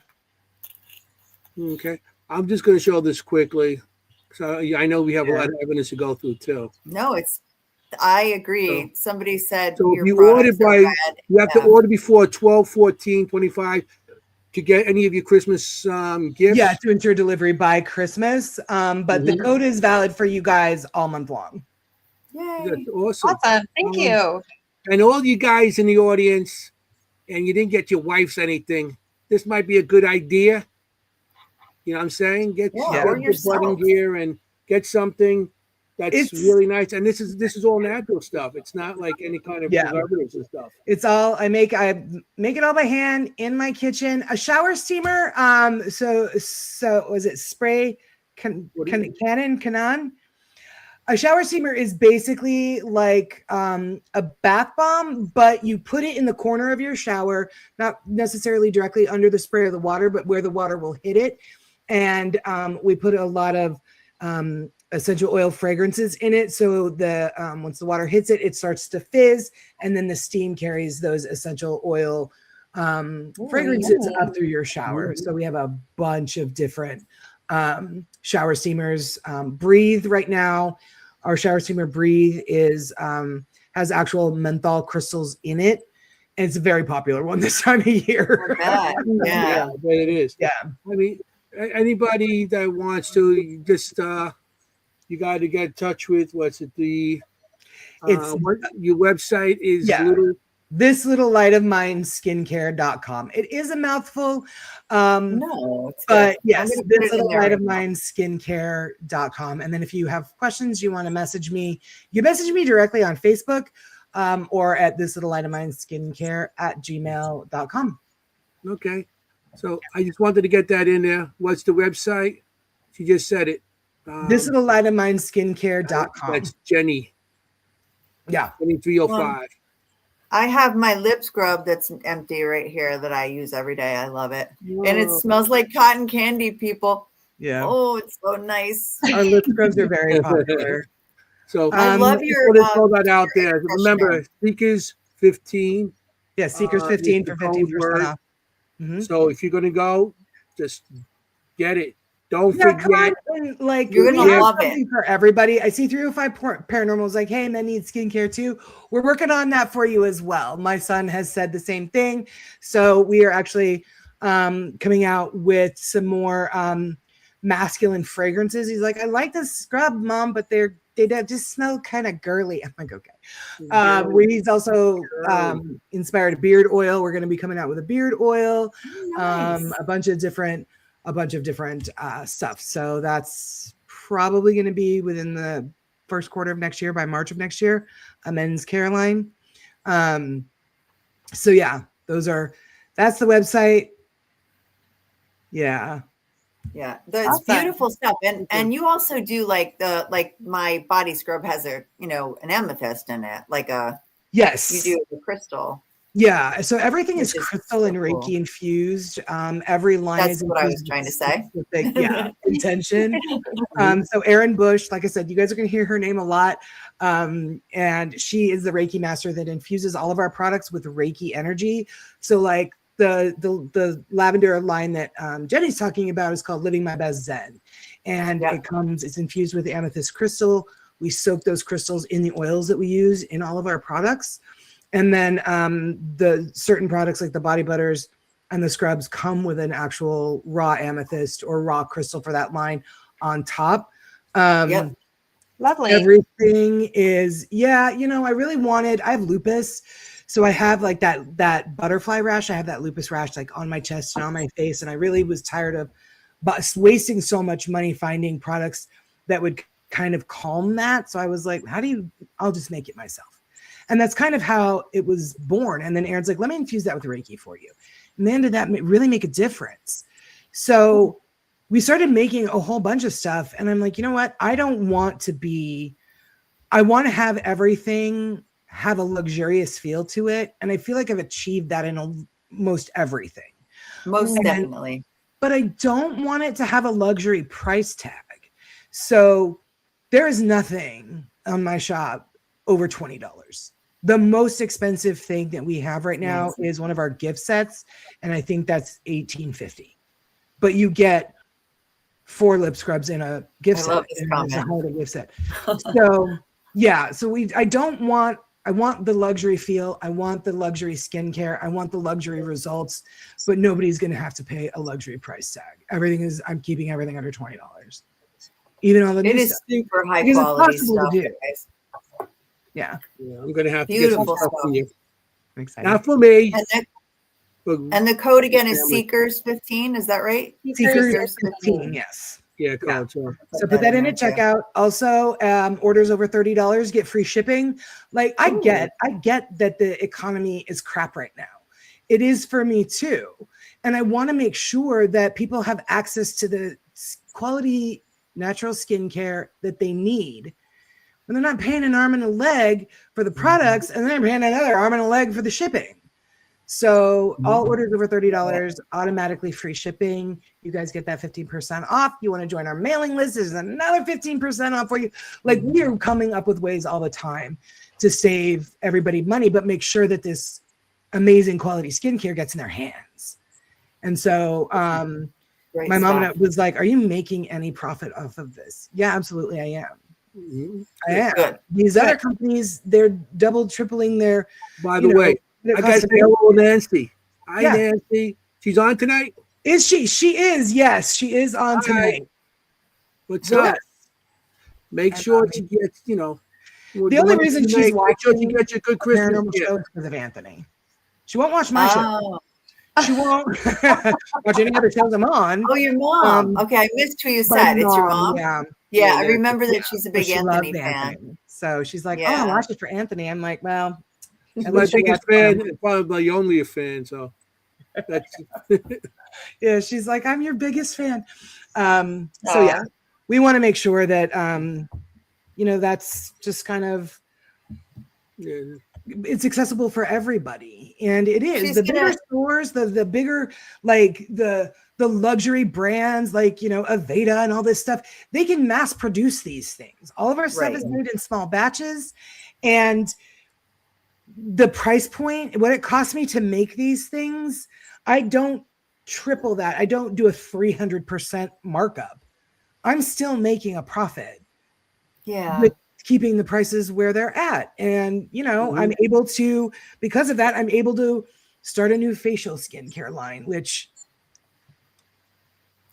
Okay. I'm just going to show this quickly. So I know we have a lot of evidence to go through too. No, I agree. Somebody said so if you order you have to order before 12/14/25 to get any of your Christmas gifts. Yeah, to ensure delivery by Christmas. But the code is valid for you guys all month long. Yay. That's awesome. Thank you. And all you guys in the audience, and you didn't get your wives anything, this might be a good idea. You know what I'm saying? Get your budding gear and get something that's really nice. And this is all natural stuff. It's not like any kind of preservatives and stuff. It's all I make it all by hand in my kitchen. A shower steamer. So was it spray Canon? A shower steamer is basically like a bath bomb, but you put it in the corner of your shower, not necessarily directly under the spray of the water, but where the water will hit it. And we put a lot of essential oil fragrances in it. So the once the water hits it, it starts to fizz, and then the steam carries those essential oil fragrances yummy. up through your shower. So we have a bunch of different shower steamers. Breathe right now. Our shower steamer Breathe is has actual menthol crystals in it. And it's a very popular one this time of year. I bet. Yeah. I bet it is. Yeah. I mean, anybody that wants to, you just you got to get in touch with what's it? It's What your website is? Yeah. This little light of mine skincare.com. It is a mouthful. No, it's but good. yes, I'm gonna put this it in little there light right of now. mine skincare.com. And then if you have questions, you want to message me, you message me directly on Facebook or at this little light of mine skincare at gmail.com. Okay. So I just wanted to get that in there. What's the website? She just said it. This little light of mine skincare.com. That's Jennie. Yeah. Jennie 305. I have my lip scrub that's empty right here that I use every day. I love it. And it Whoa. smells like cotton candy, people. Yeah. Oh, it's so nice. Our lip scrubs are very popular. So I love just your want to throw that out there. expression. Remember, Seekers 15. Yeah, Seekers is 15 the for code 15% word. off. Mhm. So if you're gonna go, just get it. Don't Yeah, come on. forget. And, like, You're we gonna have love it. something for everybody. I see 305 Paranormal is like, hey, men need skincare too. We're working on that for you as well. My son has said the same thing. So we are actually coming out with some more masculine fragrances. He's like, I like this scrub, Mom, but they just smell kind of girly. I'm like, okay. He's also inspired a beard oil. We're going to be coming out with a beard oil, Nice. a bunch of different stuff. So that's probably going to be within the first quarter of next year, by March of next year, a men's care line. So yeah, that's the website. Yeah. Yeah, it's Awesome. beautiful stuff. And you also do like my body scrub has an amethyst in it, Yes. you do the crystal. Yeah. So everything is Which is crystal and so Reiki cool. infused. Every line That's is what I was infused trying to with say. specific, intention. So Erin Bush, like I said, you guys are going to hear her name a lot. And she is the Reiki master that infuses all of our products with Reiki energy. So like the lavender line that Jenny's talking about is called Living My Best Zen. And it's infused with amethyst crystal. We soak those crystals in the oils that we use in all of our products. And then the certain products like the body butters and the scrubs come with an actual raw amethyst or raw crystal for that line on top. Lovely. Everything is, I have lupus. So I have like that butterfly rash. I have that lupus rash like on my chest and on my face. And I really was tired of wasting so much money finding products that would kind of calm that. So I was like, I'll just make it myself. And that's kind of how it was born. And then Erin's like, let me infuse that with Reiki for you. And then did that really make a difference? So we started making a whole bunch of stuff. And I'm like, you know what? I want to have everything have a luxurious feel to it. And I feel like I've achieved that in almost everything. Most definitely. But I don't want it to have a luxury price tag. So there is nothing on my shop over $20. The most expensive thing that we have right now is one of our gift sets, and I think that's $18.50. But you get 4 lip scrubs in a gift set. Love this It's a holiday gift set. So I want the luxury feel. I want the luxury skincare. I want the luxury results, but nobody's going to have to pay a luxury price tag. I'm keeping everything under $20. Even all the new It is stuff. super high Because it's quality possible to stuff, do. guys. Yeah. I'm gonna have to Beautiful get some stuff for you. I'm excited. Not for me. And the code again is Family. Seekers 15. Is that right? Seekers 15, yes. Yeah, college. Yeah. So put that in at checkout. Also, orders over $30 get free shipping. Like I get that the economy is crap right now. It is for me too. And I want to make sure that people have access to the quality natural skincare that they need. And they're not paying an arm and a leg for the products, and then they're paying another arm and a leg for the shipping. So all orders over $30, automatically free shipping. You guys get that 15% off. You want to join our mailing list? There's another 15% off for you. Like we are coming up with ways all the time to save everybody money, but make sure that this amazing quality skincare gets in their hands. And so Great my mom stuff. was like, are you making any profit off of this? Yeah, absolutely, I am. Mhm. I am. Good. These other companies, they're double, tripling their. By the way, I got to say hello to Nancy. Hi, Yeah. Nancy. She's on tonight? Is she? She is. Yes, she is on Hi. tonight. What's Yes. up? Make sure she gets, The only reason she's watching make sure she gets a good Christmas Paranormal gift. show is because of Anthony. She won't watch my show. Oh. She won't watch any other shows I'm on. Oh, your mom. Okay, I missed who you said. It's your mom? Yeah. Yeah, I remember that she's a So big she Anthony loves fan. Anthony. So she's like, Yeah. oh, watch it for Anthony. I'm like, well, She's at my least she'll biggest watch fan, one. and probably only a fan. So that's Yeah, she's like, I'm your biggest fan. So yeah, we want to make sure that that's just kind of it's accessible for everybody, and it is. The bigger stores, the bigger, like the luxury brands like Aveda and all this stuff, they can mass produce these things. All of our stuff is made in small batches, and the price point, what it costs me to make these things, I don't triple that. I don't do a 300% markup. I'm still making a profit. Yeah. With keeping the prices where they're at. And, I'm able to, because of that, I'm able to start a new facial skincare line, which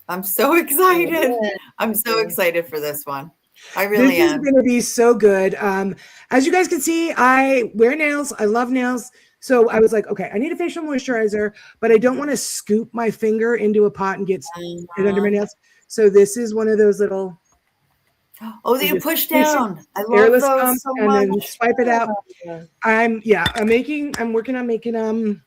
I'm so excited. I'm so excited for this one. I really am. This is going to be so good. As you guys can see, I wear nails. I love nails. So I was like, okay, I need a facial moisturizer, but I don't want to scoop my finger into a pot and get it under my nails. So this is one of those little. Oh, that you push down. I love those so and much. then swipe it out. I'm working on making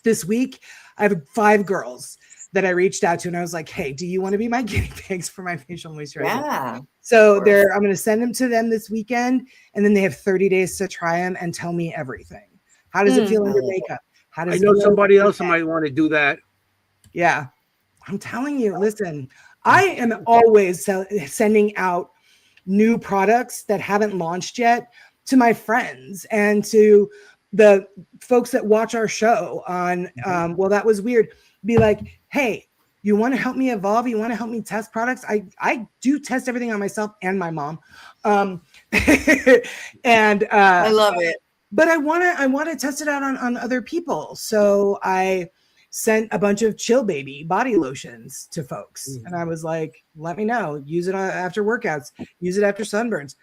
this week. I have 5 girls that I reached out to, and I was like, hey, do you want to be my guinea pigs for my facial moisturizer? Yeah. So I'm going to send them to them this weekend, and then they have 30 days to try them and tell me everything. How does it feel under makeup? How does I know somebody else who might want to do that. Yeah. I'm telling you, listen, I am always sending out new products that haven't launched yet to my friends and to the folks that watch our show on Well, That Was Weird. Be like, hey, you want to help me evolve? You want to help me test products? I do test everything on myself and my mom. And I love it. But I want to test it out on other people. So I sent a bunch of Chill Baby body lotions to folks. And I was like, let me know. Use it after workouts. Use it after sunburns.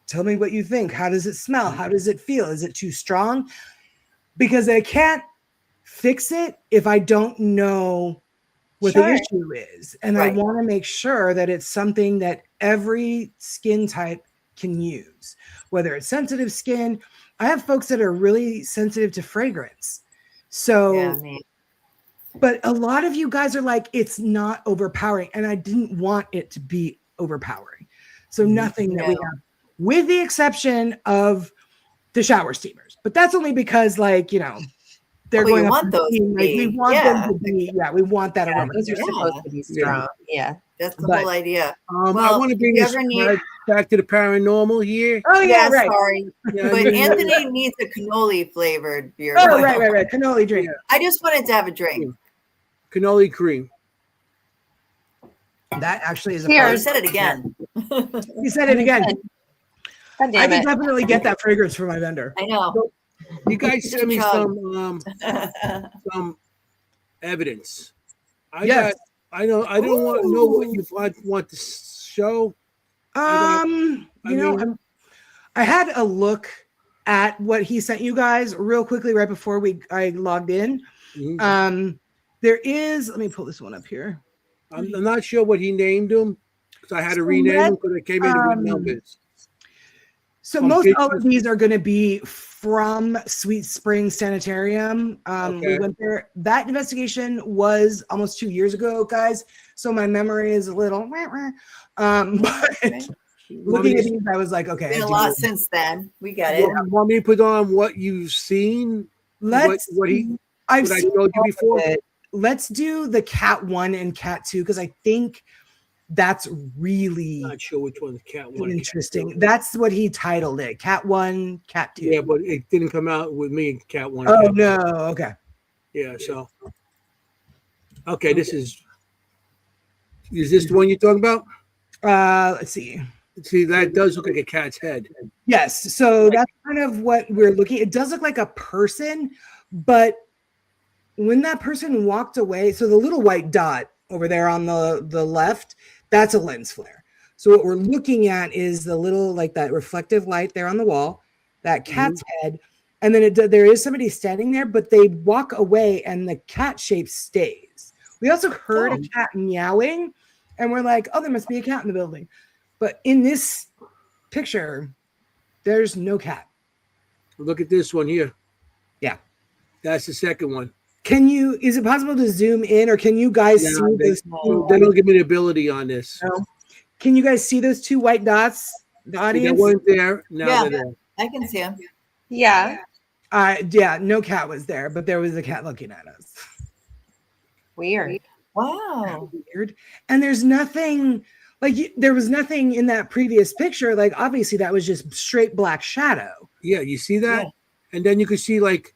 Tell me what you think. How does it smell? How does it feel? Is it too strong? Because I can't fix it if I don't know what the issue is. And I want to make sure that it's something that every skin type can use, whether it's sensitive skin. I have folks that are really sensitive to fragrance. So, but a lot of you guys are like, it's not overpowering. And I didn't want it to be overpowering. So nothing that we have, with the exception of the shower steamers. But that's only because they're going you up want those to be. we want them to be, we want that aroma. Those are supposed to be strong. Yeah. That's the whole idea. I want to bring this back to the paranormal here. Oh yeah, right. Sorry. Yeah, But Anthony needs a cannoli flavored beer. Oh, right. Cannoli drink. Yeah. I just wanted to have a drink. Cannoli cream. That actually is You said it again. You said it again. God damn I can it. definitely get that fragrance from my vendor. I know. You guys send me some evidence. I don't want to know what you want to show. I had a look at what he sent you guys real quickly right before I logged in. There is, let me pull this one up here. I'm not sure what he named them because I had to rename them because they came in with numbers. So most all of these are going to be from Sweet Spring Sanitarium. We went there. That investigation was almost 2 years ago, guys. So my memory is a little. But looking at these, I was like, okay. Been a lot since then. We get it. Want me to put on what you've seen? I've seen I told you before. Let's do the Cat 1 and Cat 2 because I think That's really Not sure which one's cat one. interesting. That's what he titled it. Cat 1, Cat 2. Yeah, but it didn't come out with me, cat 1. Oh cat no. Okay. Yeah, so okay, this is this the one you're talking about? Let's see. See, that does look like a cat's head. Yes. So that's kind of what we're looking. It does look like a person, but when that person walked away, so the little white dot over there on the left, that's a lens flare. So what we're looking at is the little, like that reflective light there on the wall, that cat's head, and then there is somebody standing there, but they walk away and the cat shape stays. We also heard a cat meowing, and we're like, oh, there must be a cat in the building. But in this picture, there's no cat. Look at this one here. Yeah. That's the second one. Is it possible to zoom in, or can you guys see those? They don't give me the ability on this. No. Can you guys see those 2 white dots? The audience? They weren't there. Now they're there. I can see him. Yeah. Yeah, no cat was there, but there was a cat looking at us. Weird. Wow. Weird. And there's nothing, there was nothing in that previous picture. Like, obviously, that was just straight black shadow. Yeah, you see that? Yeah. And then you can see like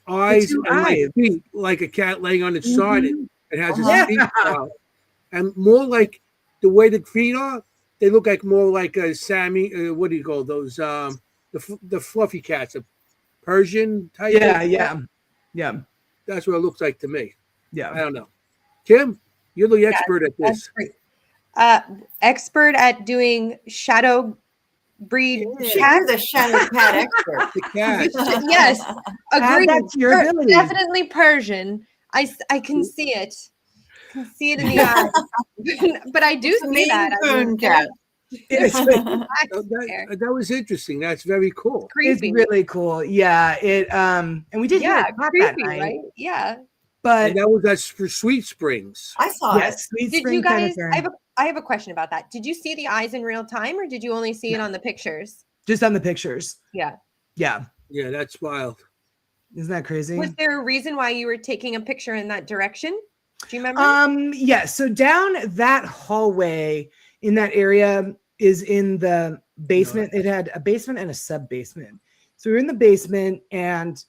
eyes and like feet, like a cat laying on its side. It has its feet out. And more like the way the feet are, they look like more like a Sammy. What do you call those? The fluffy cats, a Persian type. Yeah. That's what it looks like to me. Yeah, I don't know. Kimm, you're the expert at this. Expert at doing shadow breed. You're the shadow cat expert. The cat. Yes, agreed. That's your ability. Definitely Persian. I can see it. Can see it in the eye. But I do see that. Cat. That was interesting. That's very cool. Creepy. It's really cool. Yeah. And we did hear it creepy, that night. right? Yeah. But that's for Sweet Springs. I saw it. Sweet Did Spring you guys? Planetarium. I have a question about that. Did you see the eyes in real time, or did you only see it on the pictures? Just on the pictures. Yeah. Yeah, that's wild. Isn't that crazy? Was there a reason why you were taking a picture in that direction? Do you remember? Yeah. So down that hallway in that area is in the basement. It had a basement and a sub basement. So we were in the basement, and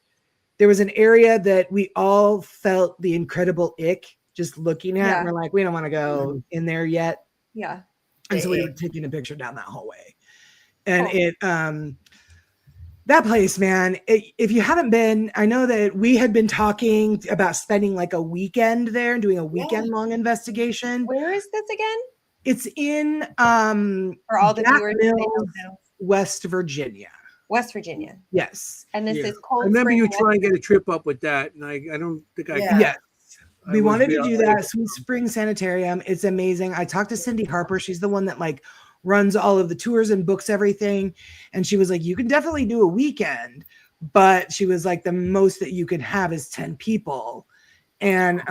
there was an area that we all felt the incredible ick just looking at. Yeah. And we're like, we don't want to go in there yet. Yeah. And so we were taking a picture down that hallway. And that place, man, if you haven't been, I know that we had been talking about spending like a weekend there and doing a weekend long investigation. Where is this again? It's in for all the viewers Mills, they don't know. West Virginia. West Virginia. Yes. And this is Cold I remember Spring, you West trying to get a trip up with that, and I don't think I Yes. We wanted to do that. Sweet Spring Sanitarium. It's amazing. I talked to Cindy Harper. She's the one that runs all of the tours and books everything. And she was like, you can definitely do a weekend, but she was like, the most that you could have is 10 people. And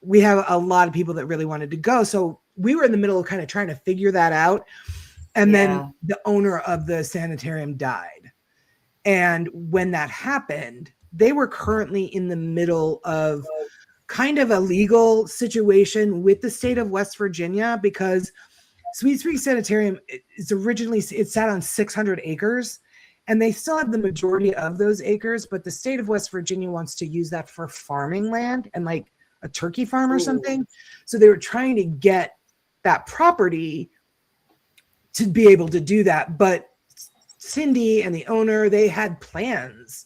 we have a lot of people that really wanted to go. So we were in the middle of kind of trying to figure that out. And then the owner of the sanitarium died. And when that happened, they were currently in the middle of kind of a legal situation with the state of West Virginia, because Sweet Spring Sanitarium it sat on 600 acres, and they still have the majority of those acres, but the state of West Virginia wants to use that for farming land and like a turkey farm or something. So they were trying to get that property to be able to do that. But Cindy and the owner, they had plans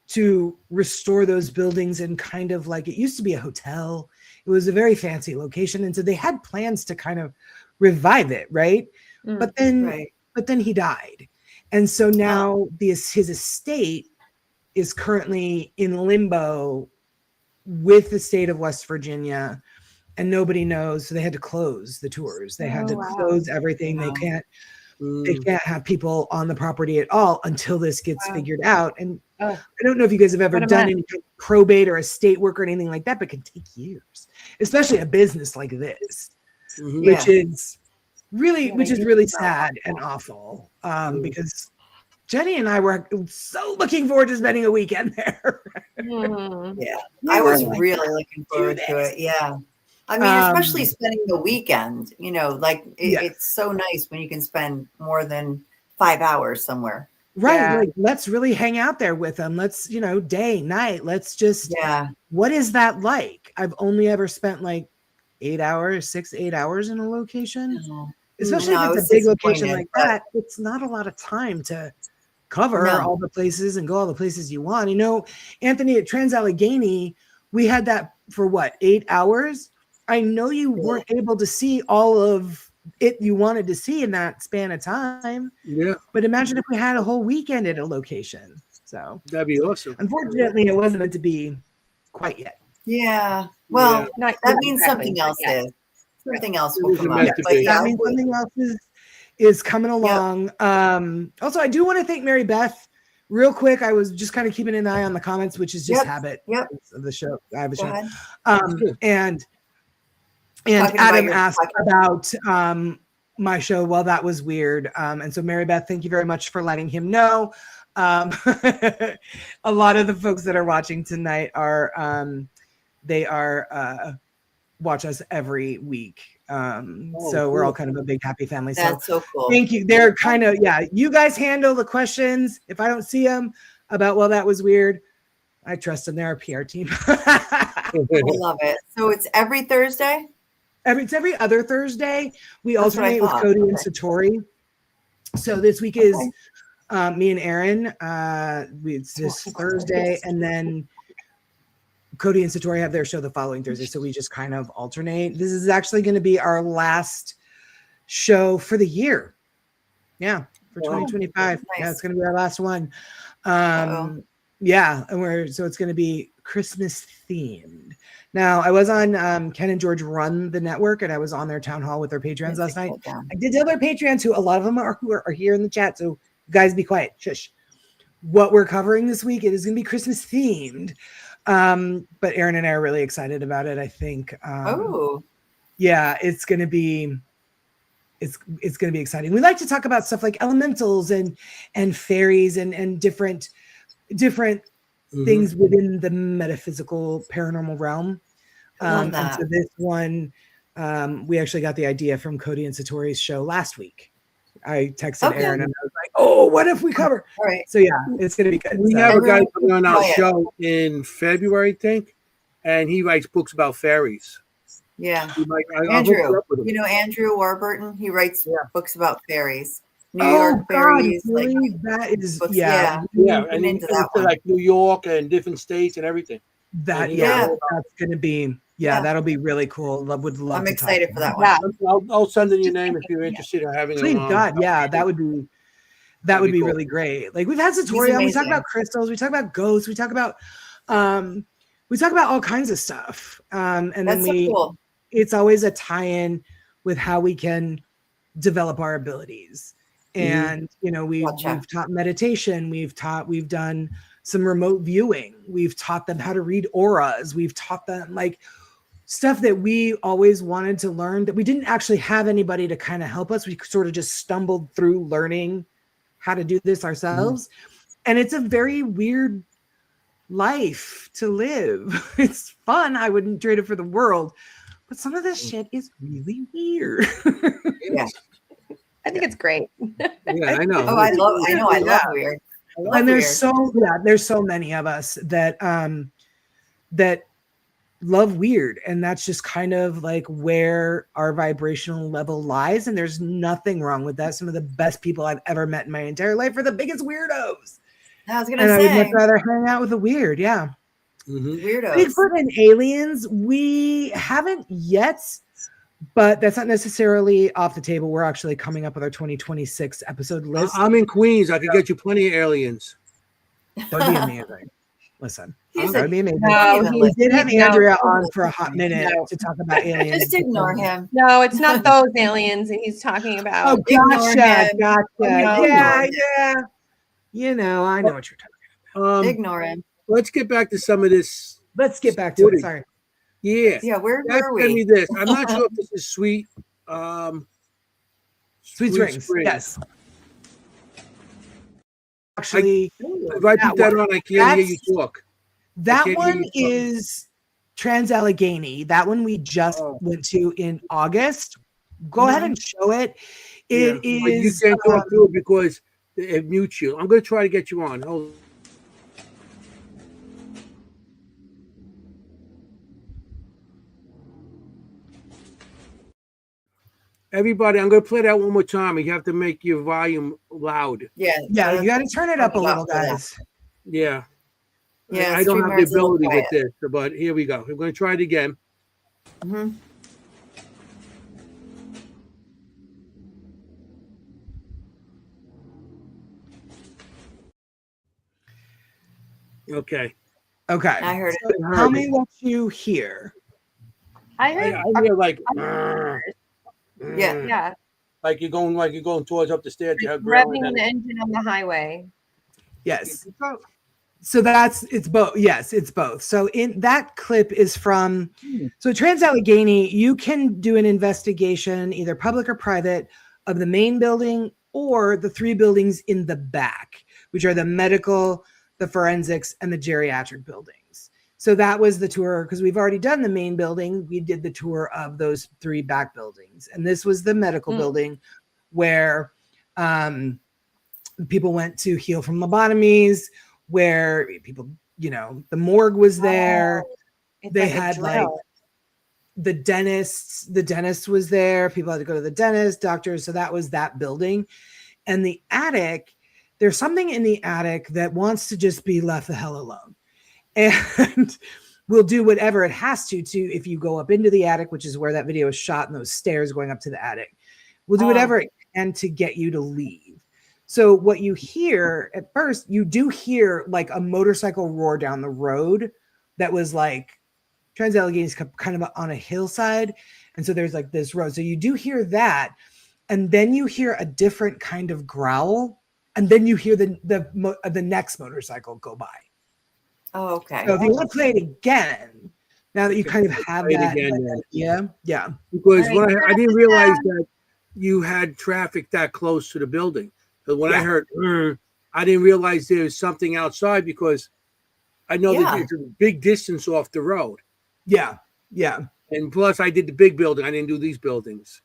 to restore those buildings and kind of like, it used to be a hotel. It was a very fancy location. And so they had plans to kind of revive it. Right. But then he died. And so now his estate is currently in limbo with the state of West Virginia, and nobody knows. So they had to close the tours. They had to close everything. They can't have people on the property at all until this gets figured out. And I don't know if you guys have ever done any kind of probate or estate work or anything like that, but it can take years, especially a business like this, which is really sad and awful. Because Jennie and I were so looking forward to spending a weekend there. I was really looking forward to it. Yeah. I mean, especially spending the weekend, you know, like it's so nice when you can spend more than 5 hours somewhere. Right. Yeah. Like, let's really hang out there with them. Let's, you know, day, night. Let's just, what is that like? I've only ever spent like 8 hours, 6, 8 hours in a location, especially if it's a big location like that. It's not a lot of time to cover all the places and go all the places you want. You know, Anthony, at Trans Allegheny, we had that for what, 8 hours? I know you weren't able to see all of it you wanted to see in that span of time. Yeah. But imagine if we had a whole weekend at a location. So that'd be awesome. Unfortunately, it wasn't meant to be quite yet. Yeah. Well, that means something else is. Something else will come up. But that means something else is coming along. Also, I do want to thank Mary Beth real quick. I was just kind of keeping an eye on the comments, which is just habit of the show. I have a show. And Adam asked about my show. Well, that was weird. And so Mary Beth, thank you very much for letting him know. A lot of the folks that are watching tonight are watch us every week. So we're all kind of a big happy family. That's so cool. Thank you. They're kind of, you guys handle the questions. If I don't see them about, well, that was weird, I trust them. They're our PR team. I love it. So it's every Thursday? It's every other Thursday. We alternate with Cody and Satori. So this week is me and Aaron. It's this Thursday, and then Cody and Satori have their show the following Thursday. So we just kind of alternate. This is actually going to be our last show for the year. Yeah, for 2025. Nice. Yeah, it's going to be our last one. Yeah, and so it's going to be Christmas themed. Now, I was on Ken and George Run the network, and I was on their town hall with their patrons last night. I did tell their patrons, who a lot of them are here in the chat, so you guys be quiet. Shush. What we're covering this week, it is going to be Christmas themed. But Aaron and I are really excited about it. I think. Yeah, it's going to be. It's going to be exciting. We like to talk about stuff like elementals and fairies and different things within the metaphysical paranormal realm. And so this one, we actually got the idea from Cody and Satori's show last week. I texted Aaron and I was like, "Oh, what if we cover?" All right. So yeah, it's going to be good. We have a guy coming on our show in February, I think, and he writes books about fairies. Yeah, Andrew. You know Andrew Warburton. He writes books about fairies. New York fairies. Really? Like, that is yeah, and into that one. Like New York and different states and everything. That's going to be that'll be really cool. Would love. I'm excited for that one. I'll send in your name if you're interested in having. Please God, that would be cool. Really great. Like we've had Satori on. We talk about crystals. We talk about ghosts. We talk about all kinds of stuff. And that's then so cool. It's always a tie-in with how we can develop our abilities. And we've taught meditation. We've done some remote viewing. We've taught them how to read auras. We've taught them like stuff that we always wanted to learn that we didn't actually have anybody to kind of help us. We sort of just stumbled through learning how to do this ourselves. And it's a very weird life to live. It's fun. I wouldn't trade it for the world. But some of this shit is really weird. Yeah. I think it's great. Yeah, I know. I love weird. And there's so many of us that love weird, and that's just kind of like where our vibrational level lies, and there's nothing wrong with that. Some of the best people I've ever met in my entire life are the biggest weirdos. I was gonna say, I would much rather hang out with a weird. Weirdos. Bigfoot and aliens, we haven't yet, but that's not necessarily off the table. We're actually coming up with our 2026 episode list. I'm in Queens. I could get you plenty of aliens. That'd be amazing. Listen, that would be amazing. No, we did have Andrea on for a hot minute to talk about aliens. Just ignore him. No, it's not those aliens that he's talking about. Oh, gotcha. Yeah. I know what you're talking about. Ignore him. Let's get back to some of this. Let's get back to it. Sorry. Yeah, where are we? Send me this. I'm not sure if this is Sweet Springs. Yes. Actually, if I put that on, I can't hear you talk. That one is Trans-Allegheny. That one we just went to in August. Go ahead and show it. It is. But you can't talk through it because it mutes you. I'm going to try to get you on. Hold on. Everybody, I'm going to play that one more time. You have to make your volume loud. Yeah. Yeah, you got to turn it up a little, guys. Yeah. Yeah. I don't have the Streamer's a little ability with quiet. this, but here we go. I'm going to try it again. Mhm. Okay. Okay. I heard So tell me what you hear. I heard. I hear like, Yeah. Yeah, you're going towards up the stairs. You have revving the engine on the highway. Yes. So it's both. Yes, it's both. So in that clip is from, so Trans-Allegheny, you can do an investigation, either public or private, of the main building or the 3 buildings in the back, which are the medical, the forensics, and the geriatric buildings. So that was the tour, because we've already done the main building. We did the tour of those 3 back buildings. And this was the medical building where people went to heal from lobotomies, where people, the morgue was there. They had like the dentist was there. People had to go to the dentist, doctors. So that was that building. And the attic, there's something in the attic that wants to just be left the hell alone. And will do whatever it has to if you go up into the attic, which is where that video is shot, and those stairs going up to the attic. We'll do whatever it can to get you to leave. So what you hear at first, you do hear like a motorcycle roar down the road that was like, Trans-Allegheny is kind of on a hillside. And so there's like this road. So you do hear that. And then you hear a different kind of growl. And then you hear the next motorcycle go by. Oh, okay. So if you want to play it again, now that you kind of have that idea. Yeah. Because I didn't realize that you had traffic that close to the building. But when I heard, I didn't realize there was something outside, because I know that it's a big distance off the road. Yeah. Yeah. And plus, I did the big building. I didn't do these buildings.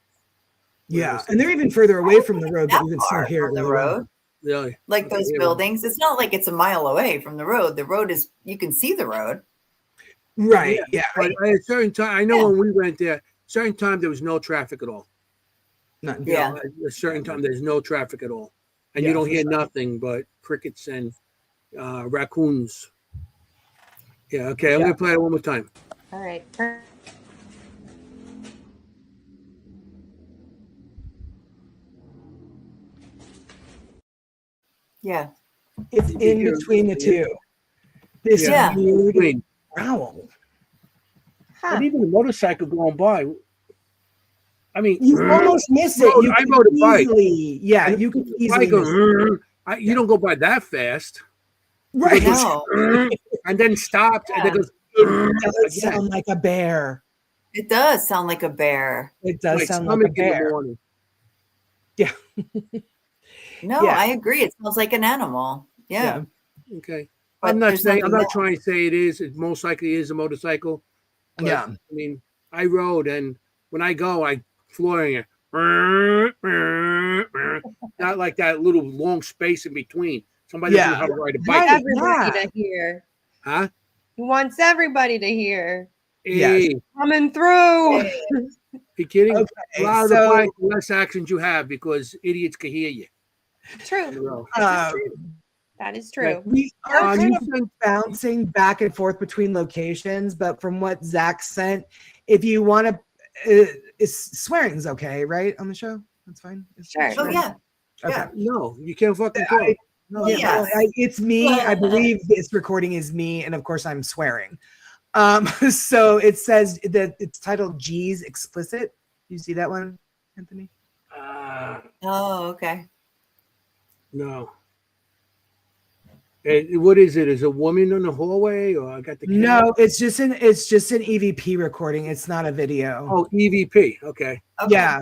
Yeah. And they're even further away from the road, but you can still hear it the road. Really? Like those buildings. It's not like it's a mile away from the road. The road is, you can see the road. Right. Yeah. But at a certain time, I know when we went there, certain time there was no traffic at all. None. Yeah. At a certain time, there's no traffic at all. And you don't hear nothing but crickets and raccoons. Yeah, okay. I'm going to play it one more time. All right. Yeah. It's in between the two. This weird growl. And even the motorcycle going by. I mean, you almost miss it. I rode a bike. Yeah, you can easily miss it. You don't go by that fast. Right. No. And then stopped, and then goes. It does sound like a bear. It does sound like a bear. It does sound like a bear. Yeah. No, I agree. It smells like an animal. Yeah. Okay. But I'm not there's trying to say it is. It most likely is a motorcycle. But, I mean, I rode, and when I go, I flooring it. Not like that little long space in between. Somebody doesn't know how to ride a bike. Everybody to hear. Huh? He wants everybody to hear. Hey. Coming through. You kidding? Okay, A lot of the bike, the less actions you have, because idiots can hear you. True. That is true. We are kind of bouncing back and forth between locations, but from what Zach sent, if you want to, swearing's okay, right? On the show? That's fine. Sure. Oh, yeah. Okay. Yeah. No, you can't fucking talk. No, it's me. I believe this recording is me, and of course I'm swearing. So it says that it's titled G's explicit. You see that one, Anthony? Oh, okay. No. What is it? Is a woman in the hallway, or I got the camera? No, it's just an EVP recording. It's not a video. Oh, EVP. Okay. Yeah.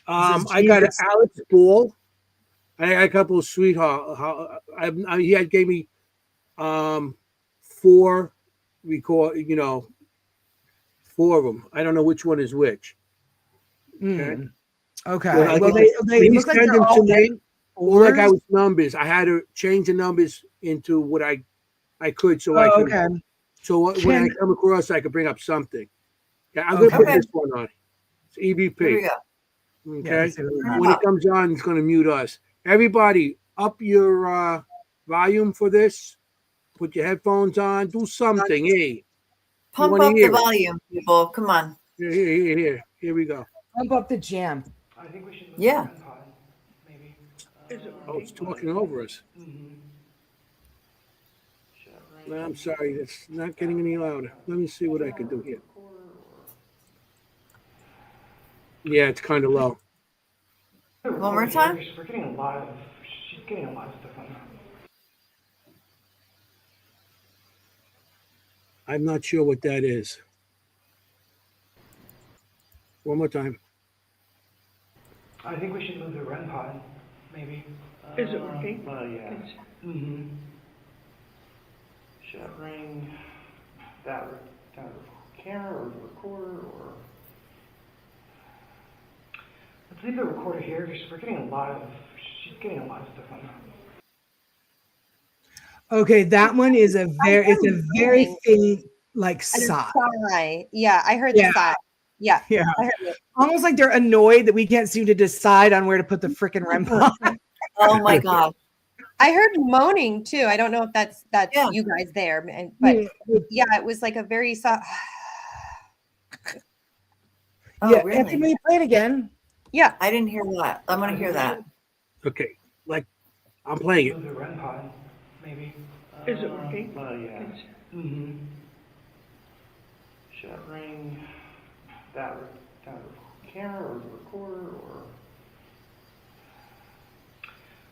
I got Alex Ball. I got a couple of sweetheart. He gave me 4 record. 4 of them. I don't know which one is which. Okay. Okay. Well, Well, they he look like sent they're them all to me. All I got fours. was numbers. I had to change the numbers into what I could, so I Oh, could. okay. So when I Can come across, I could bring up something. Yeah, I'm gonna put Okay. this one on. It's Here we EVP. go. yeah, Okay. let's see what we got. When it comes on, it's gonna mute us. Everybody, up your volume for this. Put your headphones on. Do something. Hey, Pump wanna up the hear it? volume, people. Come on. Here we go. Pump up the jam. I think we should move Yeah. the REM pod, maybe. Oh, it's talking over us. No, I'm sorry, it's not getting any louder. Let me see what I can do here. Yeah, it's kind of low. One more time? We're getting a lot of, she's getting a lot of stuff on that. I'm not sure what that is. One more time. I think we should move the REM pod, maybe. Is it working? Yeah. Mm-hmm. Should I bring that down to the camera or the recorder, or? Let's leave the recorder here, because we're getting a lot of, she's getting a lot of stuff on that. Okay, that one is a very thin like sigh. Sigh. Yeah, I heard Yeah. the sigh. Yeah. Yeah. I heard it. Almost like they're annoyed that we can't seem to decide on where to put the freaking REM pod. Oh my God. I heard moaning too. I don't know if that's Yeah. you guys there, but yeah, it was like a very soft. Oh, Yeah, really? Anthony, will you play it again? Yeah. I didn't hear that. I'm going to hear that. Okay, like I'm playing it. Move the REM pod, maybe. Is it working? Yeah. Mm-hmm. Should I bring that down to the camera or the recorder, or?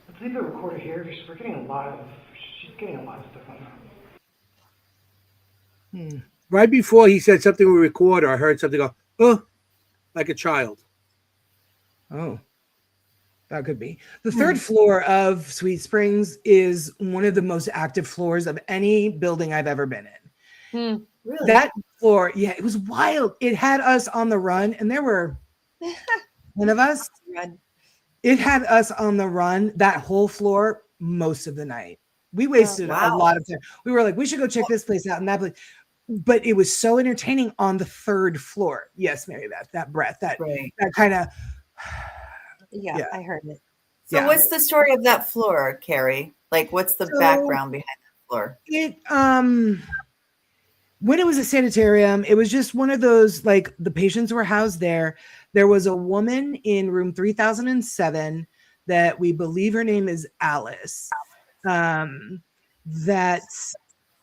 Let's leave the recorder here, because we're getting a lot of, she's getting a lot of stuff on that. Right before he said something with recorder, I heard something go, oh, like a child. Oh, that could be. The third floor of Sweet Springs is one of the most active floors of any building I've ever been in. Really? That floor, yeah, it was wild. It had us on the run, and there were one of us. It had us on the run that whole floor most of the night. We wasted a wow. lot of time. We were like, we should go check this place out and that place. But it was so entertaining on the third floor. Yes, Mary Beth, that breath, that Right. that kind of. Yeah, Yeah. I heard it. So Yeah. what's the story of that floor, Carrie? Like, what's the So- background behind that floor? It when it was a sanitarium, it was just one of those, like, the patients were housed there. There was a woman in room 3007 that we believe her name is Alice. That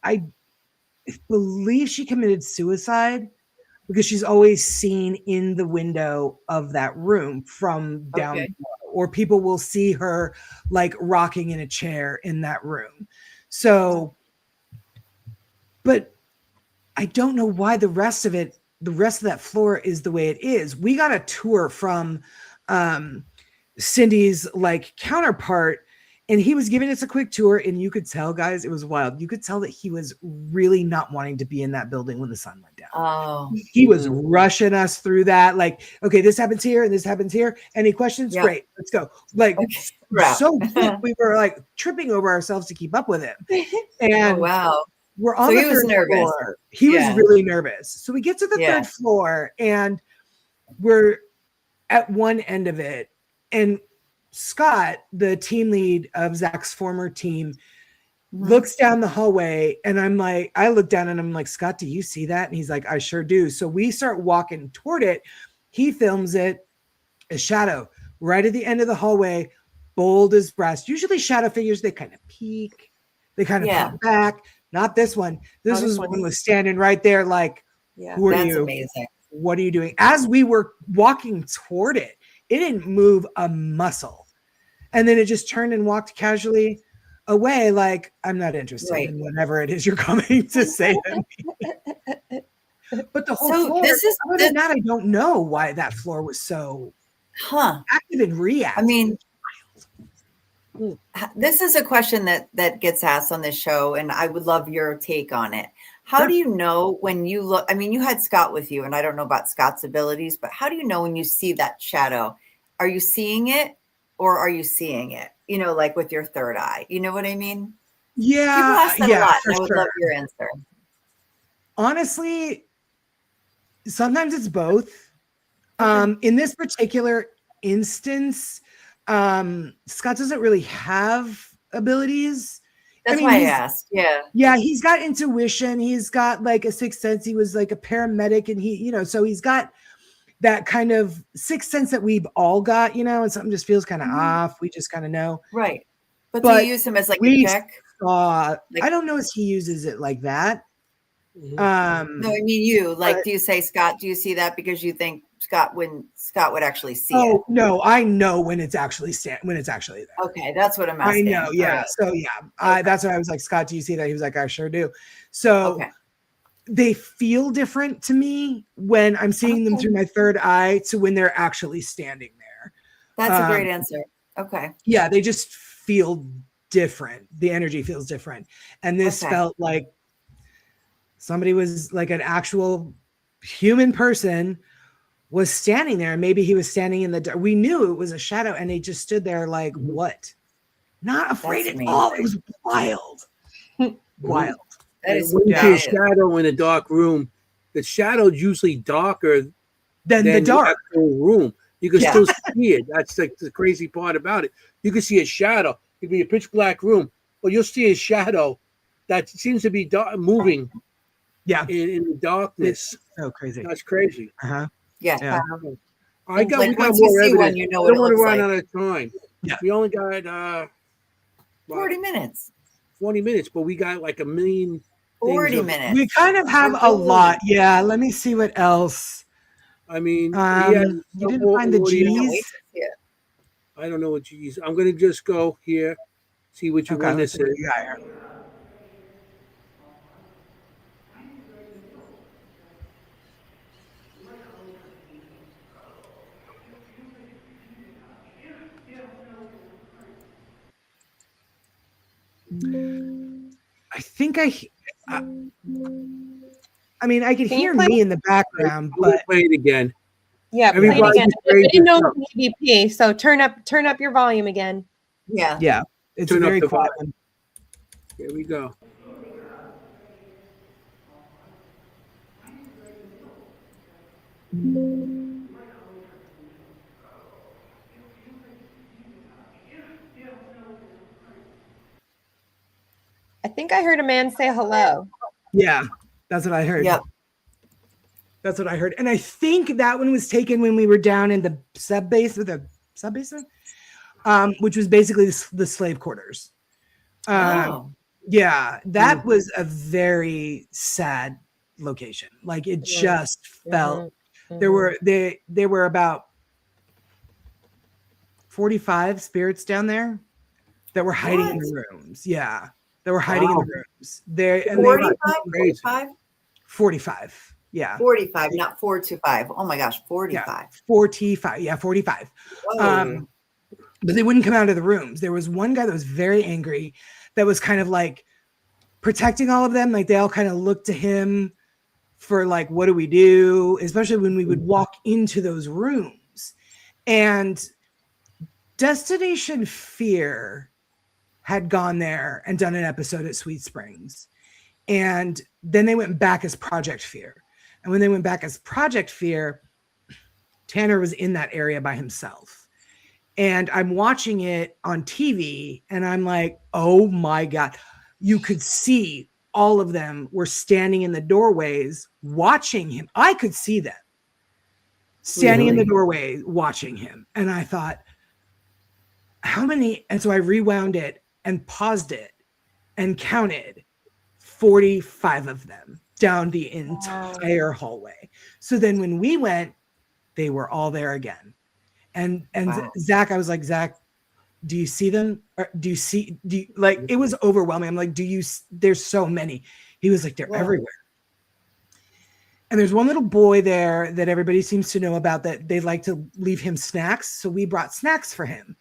I believe she committed suicide because she's always seen in the window of that room from down Okay. below, or people will see her like rocking in a chair in that room. So, but I don't know why the rest of that floor is the way it is. We got a tour from Cindy's like counterpart, and he was giving us a quick tour, and you could tell, guys, it was wild. You could tell that he was really not wanting to be in that building when the sun went down. Oh, He was rushing us through that, like, okay, this happens here and this happens here. Any questions? Yeah. Great, let's go. Like, crap. so quick, we were like tripping over ourselves to keep up with him. Oh, And wow. we're on So the he was third nervous. floor. He Yeah. was really nervous. So we get to the Yeah. third floor, and we're at one end of it. And Scott, the team lead of Zach's former team, looks down the hallway, and I'm like, I look down and I'm like, Scott, do you see that? And he's like, I sure do. So we start walking toward it. He films it, a shadow right at the end of the hallway, bold as brass. Usually shadow figures, they kind of peek, they kind of Yeah. peek back. Not this one. This Oh, this one one. was standing right there, like, Yeah. who are That's you? amazing. What are you doing? As we were walking toward it, it didn't move a muscle. And then it just turned and walked casually away, like, I'm not interested Right. in whatever it is you're coming to say to me. But the whole So floor, this is other than that, I don't know why that floor was so Huh. active and reactive. I mean, this is a question that gets asked on this show, and I would love your take on it. How Sure. do you know when you look? I mean, you had Scott with you, and I don't know about Scott's abilities, but how do you know when you see that shadow? Are you seeing it or are you seeing it? You know, like with your third eye. You know what I mean? People Yeah, ask that a lot, for and I would sure. love your answer. Honestly, sometimes it's both. Okay. In this particular instance, Scott doesn't really have abilities. I That's mean, why I asked. Yeah. yeah, he's got intuition. He's got like a sixth sense. He was like a paramedic, and so he's got that kind of sixth sense that we've all got, and something just feels kind of off. We just kind of know. Right. But do you But use him as like a we check? saw, Like, I don't know if he uses it like that. Mhm. no, I mean you. Like, but- do you say, Scott, do you see that because you think Scott would actually see it? Oh no, I know when it's actually there. Okay, that's what I'm I asking. know, yeah. All right. So yeah, Okay. that's what I was like, Scott, do you see that? He was like, I sure do. So Okay. they feel different to me when I'm seeing them Okay. through my third eye to when they're actually standing there. That's a great answer. Okay. Yeah, they just feel different. The energy feels different. And this Okay. felt like somebody was like an actual human person was standing there. Maybe he was standing in the dark. We knew it was a shadow, and they just stood there like, what? Not afraid That's at all. It amazing. was wild. Wild. That is When you see a that is. shadow in a dark room, the shadow's usually darker Then than the dark. actual room. You can Yeah. still see it. That's like the crazy part about it. You can see a shadow. It could be a pitch black room, but you'll see a shadow that seems to be moving Yeah. in the darkness. It's so crazy. That's crazy. Uh-huh. Yeah. Yeah. We got once more you see one, evidence. you know I what don't it want to looks run like. out of time. Yeah. We only got 40 minutes. 20 minutes, but we got like a million 40 things. minutes. We kind of have a lot. Yeah. Let me see what else. I mean, You didn't find the Can't G's? wait to see it. I don't know what G's. I'm going to just go here, see which Okay, one let's this see what is. you got here. I think I mean, I could Can you hear play? me in the background, I'm going to but play it again. Yeah, play it Everybody again. just I raise didn't know yourself. it was EVP, so turn up your volume again. Yeah. yeah, it's Turn a up very the quiet volume. one. Here we go. I think I heard a man say hello. Yeah, that's what I heard. Yep. That's what I heard. And I think that one was taken when we were down in the sub basement, which was basically the slave quarters. Oh. Yeah, that was a very sad location. Like it just felt there were about 45 spirits down there that were hiding in the rooms. Yeah, they were hiding in the rooms. There and 45? crazy. 45? 45. Yeah. 45, not 425. Oh my gosh, 45. Yeah, 45. Yeah, 45. Whoa. But they wouldn't come out of the rooms. There was one guy that was very angry that was kind of like protecting all of them. Like they all kind of looked to him for like, what do we do? Especially when we would walk into those rooms. And Destination Fear had gone there and done an episode at Sweet Springs. And then they went back as Project Fear. And when they went back as Project Fear, Tanner was in that area by himself. And I'm watching it on TV and I'm like, oh my God. You could see all of them were standing in the doorways watching him. I could see them standing in the doorway watching him. And I thought, how many? And so I rewound it and paused it and counted 45 of them down the entire hallway. So then when we went, they were all there again. And Zach, I was like, Zach, do you see them? Or like, it was overwhelming. I'm like, there's so many. He was like, they're everywhere. And there's one little boy there that everybody seems to know about that they like to leave him snacks. So we brought snacks for him.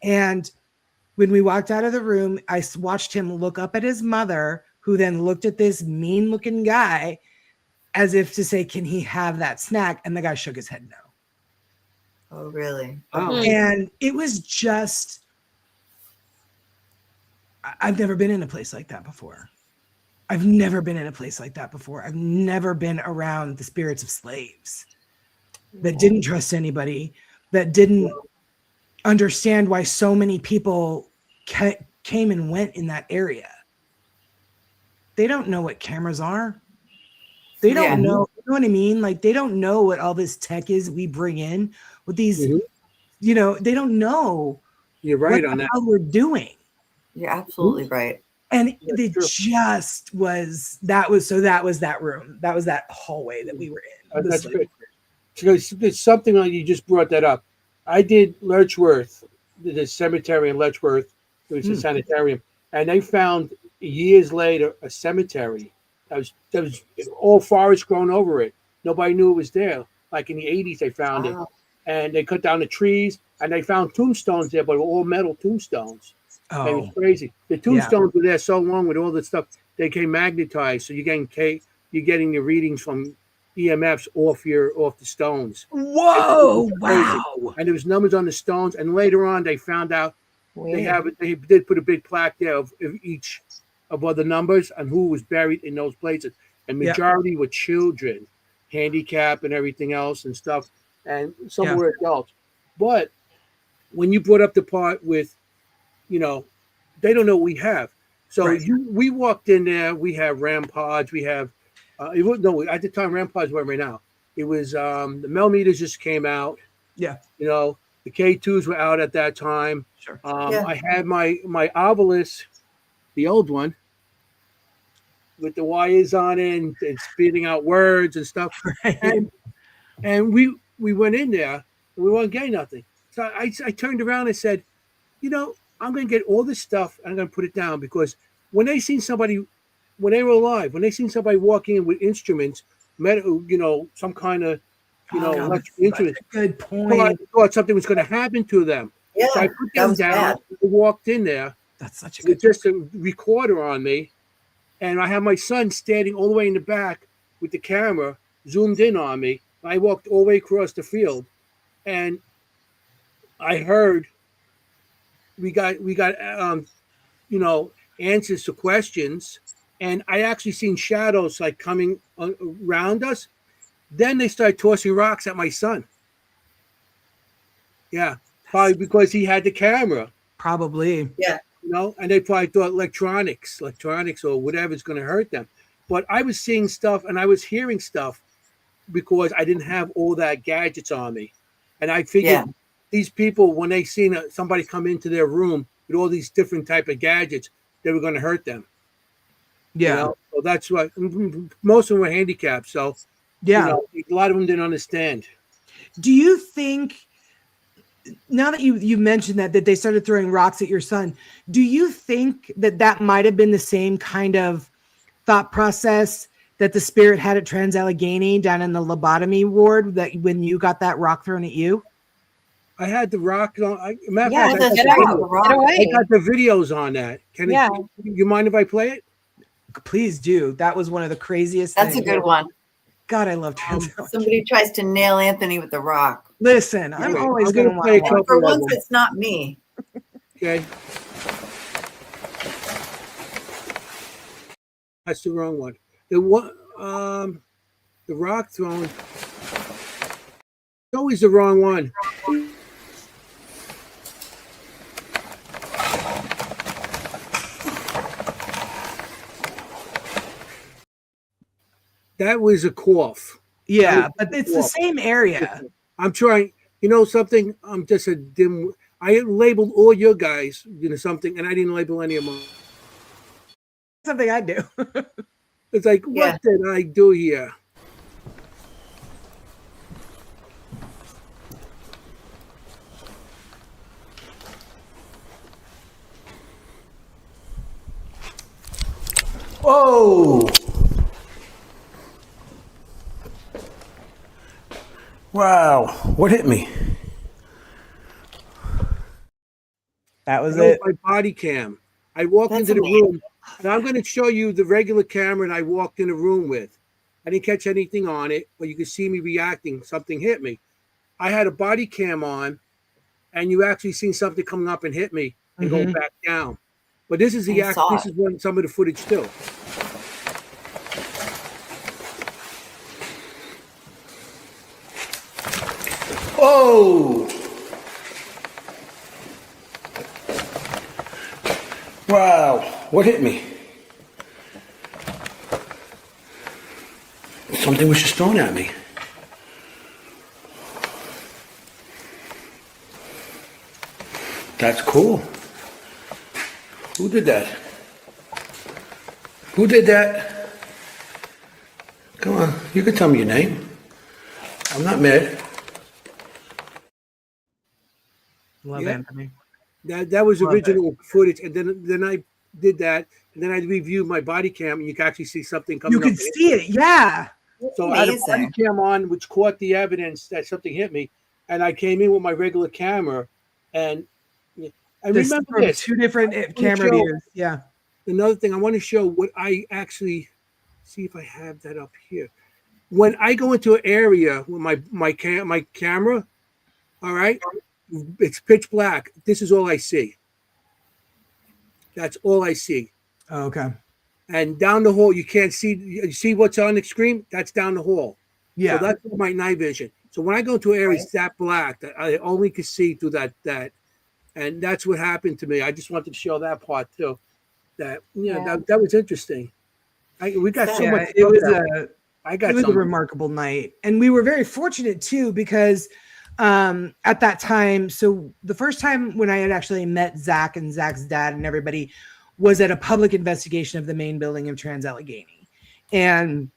And when we walked out of the room, I watched him look up at his mother who then looked at this mean looking guy as if to say, can he have that snack? And the guy shook his head no. Oh, really? Wow. And it was just, I've never been in a place like that before. I've never been in a place like that before. I've never been around the spirits of slaves that didn't trust anybody, that didn't understand why so many people came and went in that area. They don't know what cameras are. They don't know, you know what I mean? Like, they don't know what all this tech is we bring in with these, you know, they don't know. You're right what on the that. hell we're doing. You're absolutely right. And it just was, that was that room. That was that hallway that we were in. That's good. Because it's something like you just brought that up. I did Letchworth, the cemetery in Letchworth. It was a sanitarium. And they found years later a cemetery that was all forest grown over it. Nobody knew it was there. Like in the 80s, they found it. And they cut down the trees and they found tombstones there, but all metal tombstones. Oh, it was crazy. The tombstones were there so long with all this stuff, they came magnetized. So you're getting the readings from EMFs off the stones. Whoa! Wow! And there was numbers on the stones. And later on, they found out they did put a big plaque there of each of all the numbers and who was buried in those places. And majority were children, handicapped and everything else and stuff. And some were adults. But when you brought up the part with, you know, they don't know what we have. So we walked in there. We have RAM pods. We have, at the time, RAM pods weren't right now. It was the millimeters just came out. Yeah. You know, the K2s were out at that time. Sure. I had my Ovilus, the old one, with the wires on it and spitting out words and stuff. And we went in there and we weren't getting nothing. So I turned around and said, you know, I'm going to get all this stuff and I'm going to put it down because when they seen somebody, when they were alive, when they seen somebody walking in with instruments, you know, some kind of, you know, electric instrument. Good point. I thought something was going to happen to them. Yeah, so I put them down. I walked in there. That's such a good with just a recorder on me. And I had my son standing all the way in the back with the camera zoomed in on me. I walked all the way across the field and I heard we got you know, answers to questions, and I actually seen shadows like coming around us. Then they started tossing rocks at my son. Yeah, probably because he had the camera. Probably. Yeah. You know, and they probably thought electronics or whatever is going to hurt them. But I was seeing stuff and I was hearing stuff because I didn't have all that gadgets on me, and I figured. These people, when they seen somebody come into their room with all these different type of gadgets, they were going to hurt them. Yeah. You know? So that's why most of them were handicapped. So, you know, a lot of them didn't understand. Do you think, now that you mentioned that they started throwing rocks at your son, do you think that might have been the same kind of thought process that the spirit had at Trans-Allegheny down in the lobotomy ward, that when you got that rock thrown at you? I had the rock on. I got the videos on that. You mind if I play it? Please do. That was one of the craziest things. That's a good one. God, I love Trans-Allegheny. Somebody tries to nail Anthony with the rock. Listen, I'm always going to play. For once, it's not me. Okay. That's the wrong one. The rock thrown. It's always the wrong one. That was a cough. Yeah, but it's the same area. I'm trying, you know something? I'm just a dim. I labeled all your guys, you know, something, and I didn't label any of mine. Something I do. It's like, what did I do here? Whoa! Wow, what hit me? That was it. My body cam. I walked That's into the amazing. room, and I'm going to show you the regular camera and I walked in the room with. I didn't catch anything on it, but you could see me reacting. Something hit me. I had a body cam on, and you actually seen something coming up and hit me and go back down. But this is I saw this it. is when some of the footage too. Oh! Wow! What hit me? Something was just thrown at me. That's cool. Who did that? Who did that? Come on, you can tell me your name. I'm not mad. Love Yeah. Anthony. That was Love original footage, and then I did that, and then I reviewed my body cam, and you can actually see something coming You up. could see it. Yeah. So I had a body Amazing. cam on, which caught the evidence that something hit me, and I came in with my regular camera, and Just remember from this. two different camera show- views. Yeah. Another thing, I want to show what I actually see if I have that up here. When I go into an area with my camera, all right, it's pitch black. This is all I see. That's all I see. Oh, okay. And down the hall, you can't see. You see what's on the screen? That's down the hall. Yeah. So that's my night vision. So when I go to areas that black, that I only can see through that, and that's what happened to me. I just wanted to show that part too. That that was interesting. We got so much. It was it was a remarkable night, and we were very fortunate too because at that time, so the first time when I had actually met Zach and Zach's dad and everybody was at a public investigation of the main building of Trans-Allegheny, and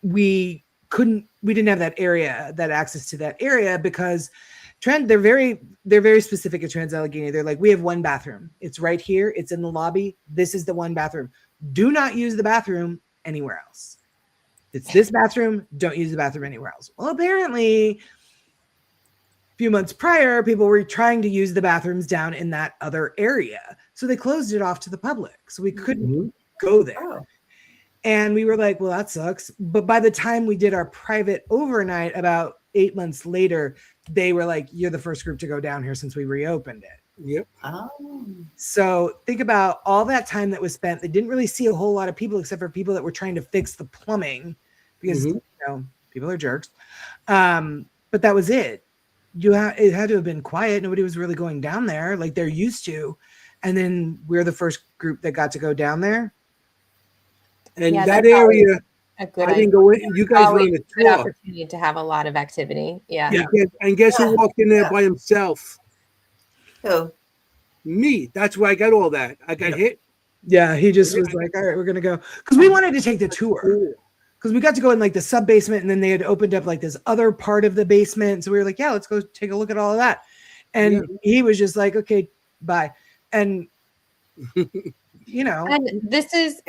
we didn't have that access to that area because they're very specific at Trans-Allegheny. They're like, we have one bathroom. It's right here. It's in the lobby. This is the one bathroom. Do not use the bathroom anywhere else. It's this bathroom. Don't use the bathroom anywhere else. Well, apparently a few months prior, people were trying to use the bathrooms down in that other area. So they closed it off to the public. So we couldn't go there. Oh. And we were like, well, that sucks. But by the time we did our private overnight, about 8 months later, they were like, you're the first group to go down here since we reopened it. Yep. Oh. So think about all that time that was spent. They didn't really see a whole lot of people except for people that were trying to fix the plumbing because people are jerks. But that was it. It had to have been quiet. Nobody was really going down there like they're used to. And then we're the first group that got to go down there. And Yeah, that that's area, A good I didn't go in. You guys were on always the good tour. opportunity to have a lot of activity. Yeah. And guess who walked in there by himself? Who? Me. That's where I got all that. I got hit. Yeah, he just was like, all right, we're going to go. Because we wanted to take the tour. Because we got to go in like the sub basement and then they had opened up like this other part of the basement. So we were like, yeah, let's go take a look at all of that. And he was just like, okay, bye. And, And this is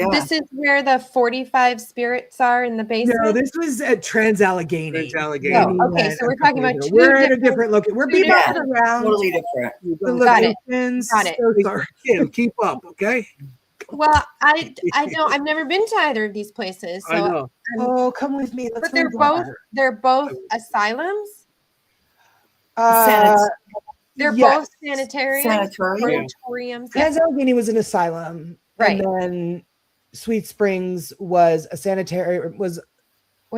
where the 45 spirits are in the basement. No, this was at Trans-Allegheny. Trans-Allegheny. Oh, okay, so we're talking about we're at a different location. We're bebopping around. Totally different. The Got it. locations. Got it. So sorry. Kim, keep up, okay? Well, I don't. I've never been to either of these places. So, I know. Oh, come with me. Let's but they're both asylums. They're both sanatoriums. Sanatoriums. Trans-Allegheny was an asylum, Right. And then Sweet Springs was a sanitary. Which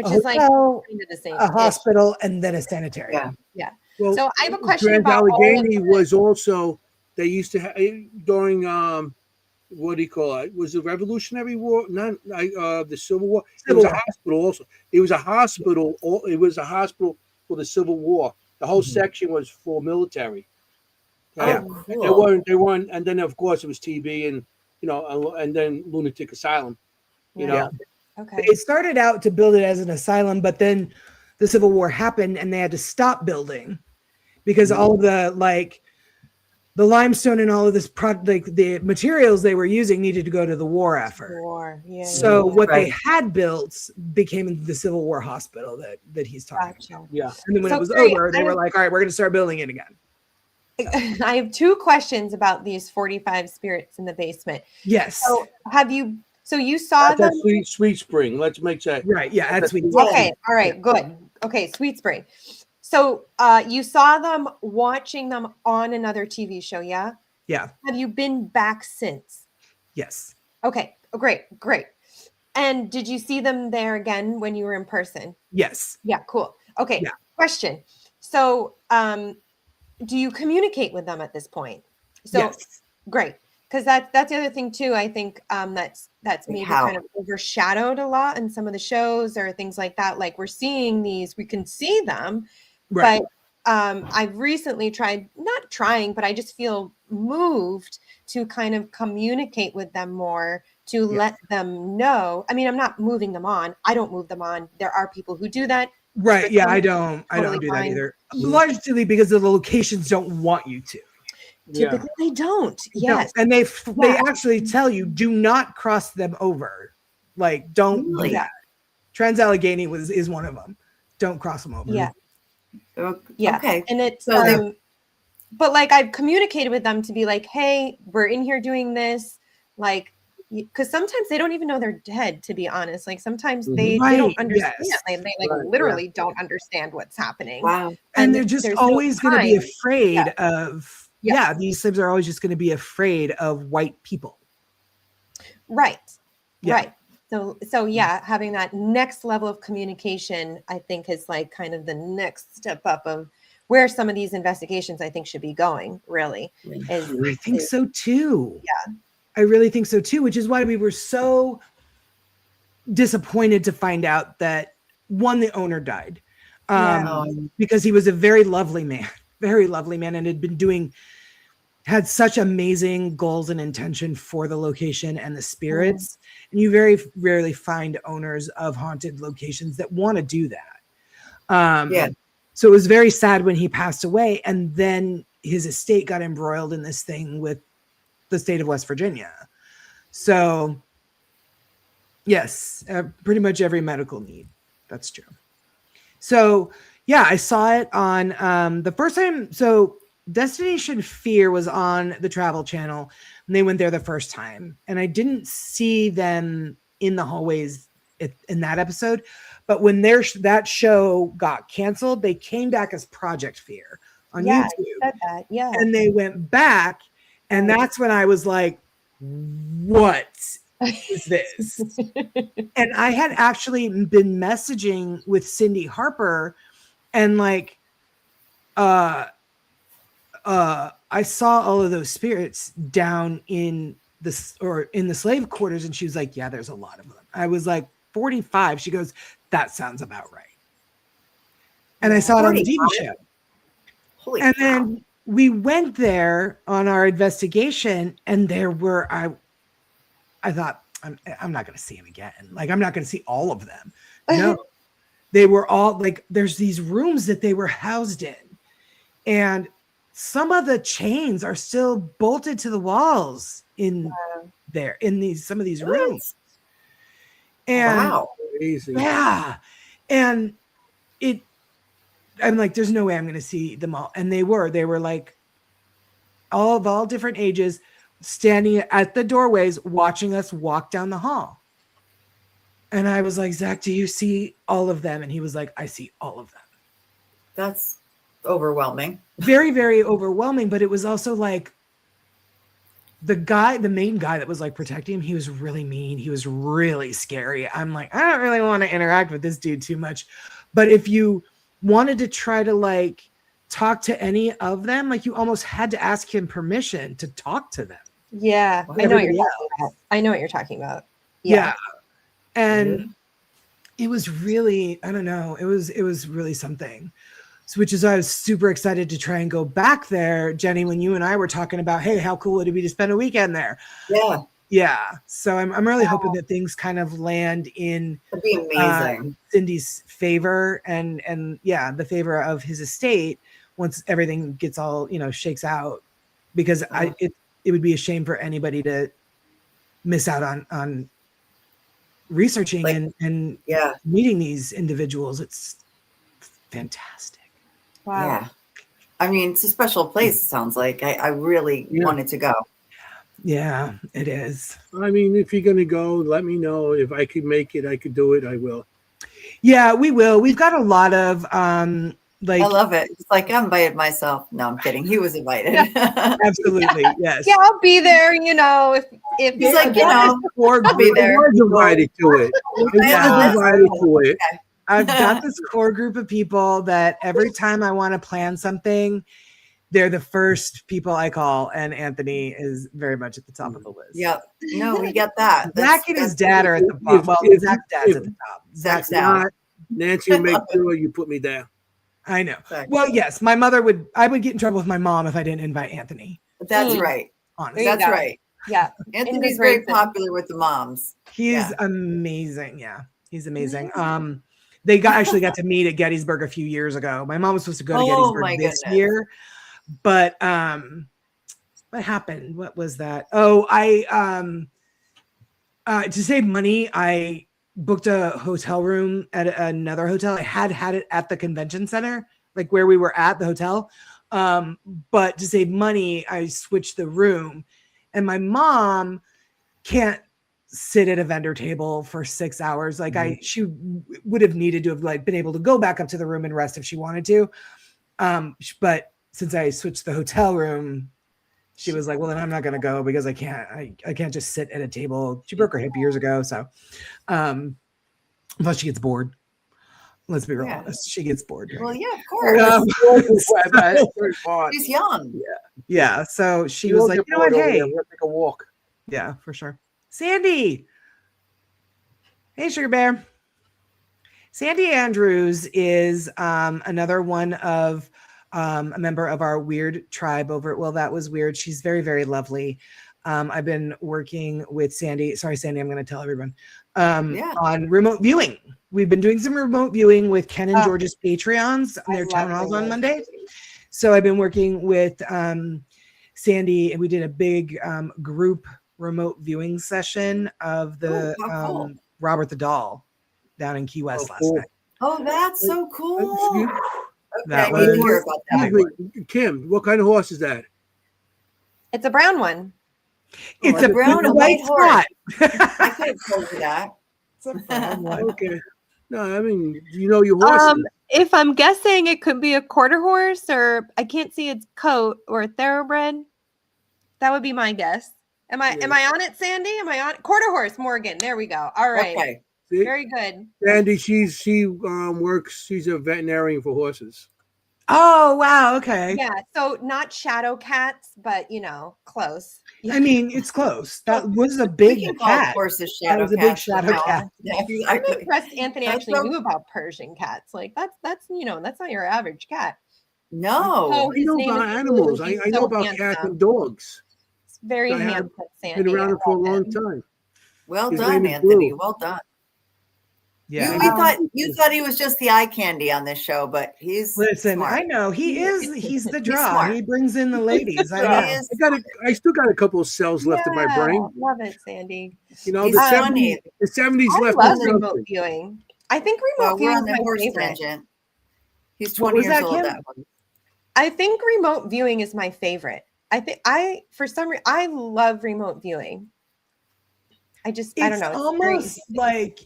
a is like hotel, kind of the same. a hospital, and then a sanitarium. Yeah. Well, So I have a question about Trans-Allegheny was also, they used to have, during, what do you call it? Was the Revolutionary War? Not the Civil War. It was a hospital also. It was a hospital. It was a hospiel for the Civil War. The whole section was for military. Oh, cool. They weren't, and then of course it was TB and and then lunatic asylum. Okay. They started out to build it as an asylum, but then the Civil War happened and they had to stop building because all of the the limestone and all of this the materials they were using needed to go to the war effort. So what they had built became the Civil War hospital that he's talking about. Yeah. And then when So it was great. over, they were like, all right, we're going to start building it again. I have 2 questions about these 45 spirits in the basement. Yes. So you saw That's them? a sweet spring. Let's make that. Right. Yeah. That's sweet. Okay. All right. Good. Okay. Sweet Spring. So you saw them watching them on another TV show. Yeah. Yeah. Have you been back since? Yes. Okay. Oh, great. And did you see them there again when you were in person? Yes. Yeah. Cool. Okay. Yeah. Question. So, do you communicate with them at this point? So Yes. great. Because that's the other thing too. I think that's maybe kind of overshadowed a lot in some of the shows or things like that. Like we're seeing these, we can see them, Right. but I've recently but I just feel moved to kind of communicate with them more to let them know. I mean, I'm not moving them on. I don't move them on. There are people who do that. Right. Yeah. I don't Totally do that fine. either. Largely because the locations don't want you to. Typically they don't. Yes. No. And they actually tell you, do not cross them over. Like, don't do that. Trans-Allegheny is one of them. Don't cross them over. Yeah. Yeah. Okay. And it's but like I've communicated with them to be like, hey, we're in here doing this, like, because sometimes they don't even know they're dead, to be honest. Like sometimes they don't understand. Yes. They literally don't understand what's happening. Wow. And they're just always going to be afraid of these Sims are always just going to be afraid of white people. Right. So yeah, having that next level of communication, I think is like kind of the next step up of where some of these investigations I think should be going, really. I think so too. Yeah. I really think so too, which is why we were so disappointed to find out that the owner died. Because he was a very lovely man, and had such amazing goals and intention for the location and the spirits. And you very rarely find owners of haunted locations that want to do that. So it was very sad when he passed away, and then his estate got embroiled in this thing with the state of West Virginia. So yes, pretty much every medical need. That's true. So yeah, I saw it on the first time. So Destination Fear was on the Travel Channel, and they went there the first time, and I didn't see them in the hallways in that episode. But when that show got canceled, they came back as Project Fear on YouTube. You said that. Yeah. And they went back, and that's when I was like, what is this? And I had actually been messaging with Cindy Harper, and like I saw all of those spirits down in the slave quarters, and she was like, yeah, there's a lot of them. I was like, 45. She goes, that sounds about right. And I saw it on the TV show. Holy and cow. Then we went there on our investigation, and there were I thought, I'm not going to see him again. Like, I'm not going to see all of them. No, they were all like, there's these rooms that they were housed in, and some of the chains are still bolted to the walls in there in some of these rooms. And yeah, and I'm like, there's no way I'm going to see them all. And they were like all different ages, standing at the doorways, watching us walk down the hall. And I was like, Zach, do you see all of them? And he was like, I see all of them. That's overwhelming. Very, very overwhelming. But it was also like the main guy that was like protecting him, he was really mean. He was really scary. I'm like, I don't really want to interact with this dude too much. But if you wanted to try to like talk to any of them, like you almost had to ask him permission to talk to them. Yeah, I know what you're talking about. Yeah. And it was really, I don't know, it was really something. So, which is why I was super excited to try and go back there, Jenny, when you and I were talking about, hey, how cool would it be to spend a weekend there? Yeah. Yeah. So I'm really hoping that things kind of land in That'd be amazing. Cindy's favor and the favor of his estate once everything gets all, shakes out, because it would be a shame for anybody to miss out on researching and meeting these individuals. It's fantastic. Wow. I mean, it's a special place. It sounds like I really wanted to go. Yeah, it is. I mean, if you're gonna go, let me know. If I could make it, I could do it. I will. Yeah, we will. We've got a lot of like. I love it. It's like I invited myself. No, I'm kidding. He was invited. Absolutely, yes. Yeah, I'll be there. You know, if He's like, you know, I'll be there. I was invited to it. I was invited to it. Okay. I've got this core group of people that every time I want to plan something, they're the first people I call, and Anthony is very much at the top of the list. Yep. No, we get that. Zach and his dad are at the bottom. Well, Zach's dad's at the top. Zach's Not dad. Nancy will make sure you put me down. I know. Zach. Well, yes, my mother would. I would get in trouble with my mom if I didn't invite Anthony. That's right. Honestly, There you That's go. right. Yeah. Anthony's very Integration. popular with the moms. he's Yeah. amazing. Yeah, he's amazing. They actually got to meet at Gettysburg a few years ago. My mom was supposed to go to Oh, my Gettysburg this goodness. year, but what happened? What was that? Oh, to save money, I booked a hotel room at another hotel. I had it at the convention center, like where we were at the hotel. But to save money, I switched the room, and my mom can't sit at a vendor table for 6 hours. Like she would have needed to have like been able to go back up to the room and rest if she wanted to. But since I switched the hotel room, she was like, well, then I'm not going to go because I can't just sit at a table. She broke her hip years ago. So, plus she gets bored. Let's be real honest. She gets bored. Well, yeah, of course. She's young. Yeah. So she was like, you know what? Hey, we'll take a walk. yeah, for sure. Sandy. Hey, Sugar Bear. Sandy Andrews is another one of a member of our weird tribe over at Well, That Was Weird. She's very, very lovely. I've been working with Sandy. Sorry, Sandy, I'm going to tell everyone on remote viewing. We've been doing some remote viewing with Ken and George's Patreons on their town halls on Monday. So I've been working with Sandy, and we did a big group remote viewing session of the cool. Robert the Doll down in Key West last cool. night. Oh, that's so cool. Okay, That I need to was- hear about that. Kim, what kind of horse is that? It's a brown one. It's a brown and white horse. spot. I could have told you that. It's a brown one. Okay. No, I mean, you know your horse. If I'm guessing, it could be a quarter horse, or I can't see its coat, or a thoroughbred. That would be my guess. Am I on it, Sandy? Am I on quarter horse, Morgan? There we go. All right. Okay. See? Very good. Sandy, she works. She's a veterinarian for horses. Oh, wow. Okay. Yeah. So not shadow cats, but close. I mean, it's close. That was a We big can call cat. horses That shadow was a big cats shadow now. cat. Yeah, I'm exactly. impressed Anthony That's actually so- knew about Persian cats. Like that's that's not your average cat. No. Oh, I know his name about is animals. Blue. He's I know so about cats handsome. and dogs. It's very I have handsome, Sandy. Been around I it for a love long him. time. Well His done, name is Anthony. Blue. Well done. Yeah. You thought he was just the eye candy on this show, but he's Listen, smart. I know he's the draw. smart. He brings in the ladies. I He know. is I still got a couple of cells left in my brain. Love it, Sandy. You know, He's the funny. 70s I left. love us remote something. viewing. I think Well, remote we're viewing on is the my horse favorite. tangent. He's What 20 was years that, old. Kim? That one. I think remote viewing is my favorite. For some reason I love remote viewing. I don't know. It's It's almost like,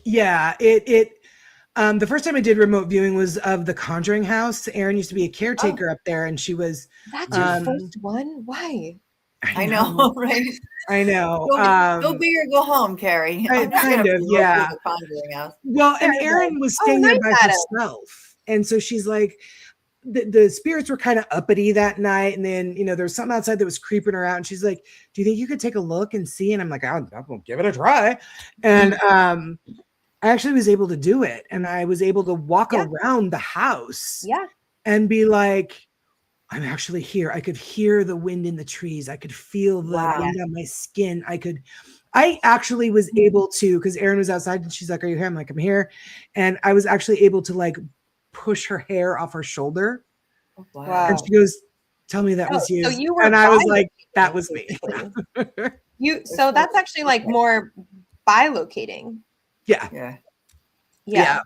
the first time I did remote viewing was of the Conjuring house. Erin used to be a caretaker up there, and she was. That's your um, first one? Why? I know, right? I know. Go big or go home, Carrie. I- I'm just kind gonna of, look yeah. through the Conjuring house. Well, and Very Erin good. was Oh, staying there by nice, Adam. herself, and so she's like, the spirits were kind of uppity that night, and then there was something outside that was creeping her out, and she's like, "Do you think you could take a look and see?" And I'm like, "I'll give it a try," and I actually was able to do it, and I was able to walk around the house, Yeah. and be like, I'm actually here. I could hear the wind in the trees. I could feel the wind on my skin. I actually was able to, because Erin was outside and she's like, "Are you here?" I'm like, "I'm here." And I was actually able to like push her hair off her shoulder. Oh, wow. And she goes, "Tell me that was you." So you were and I was bi- like, "That was me." So that's actually like more bilocating. Yeah. Yeah. Yeah.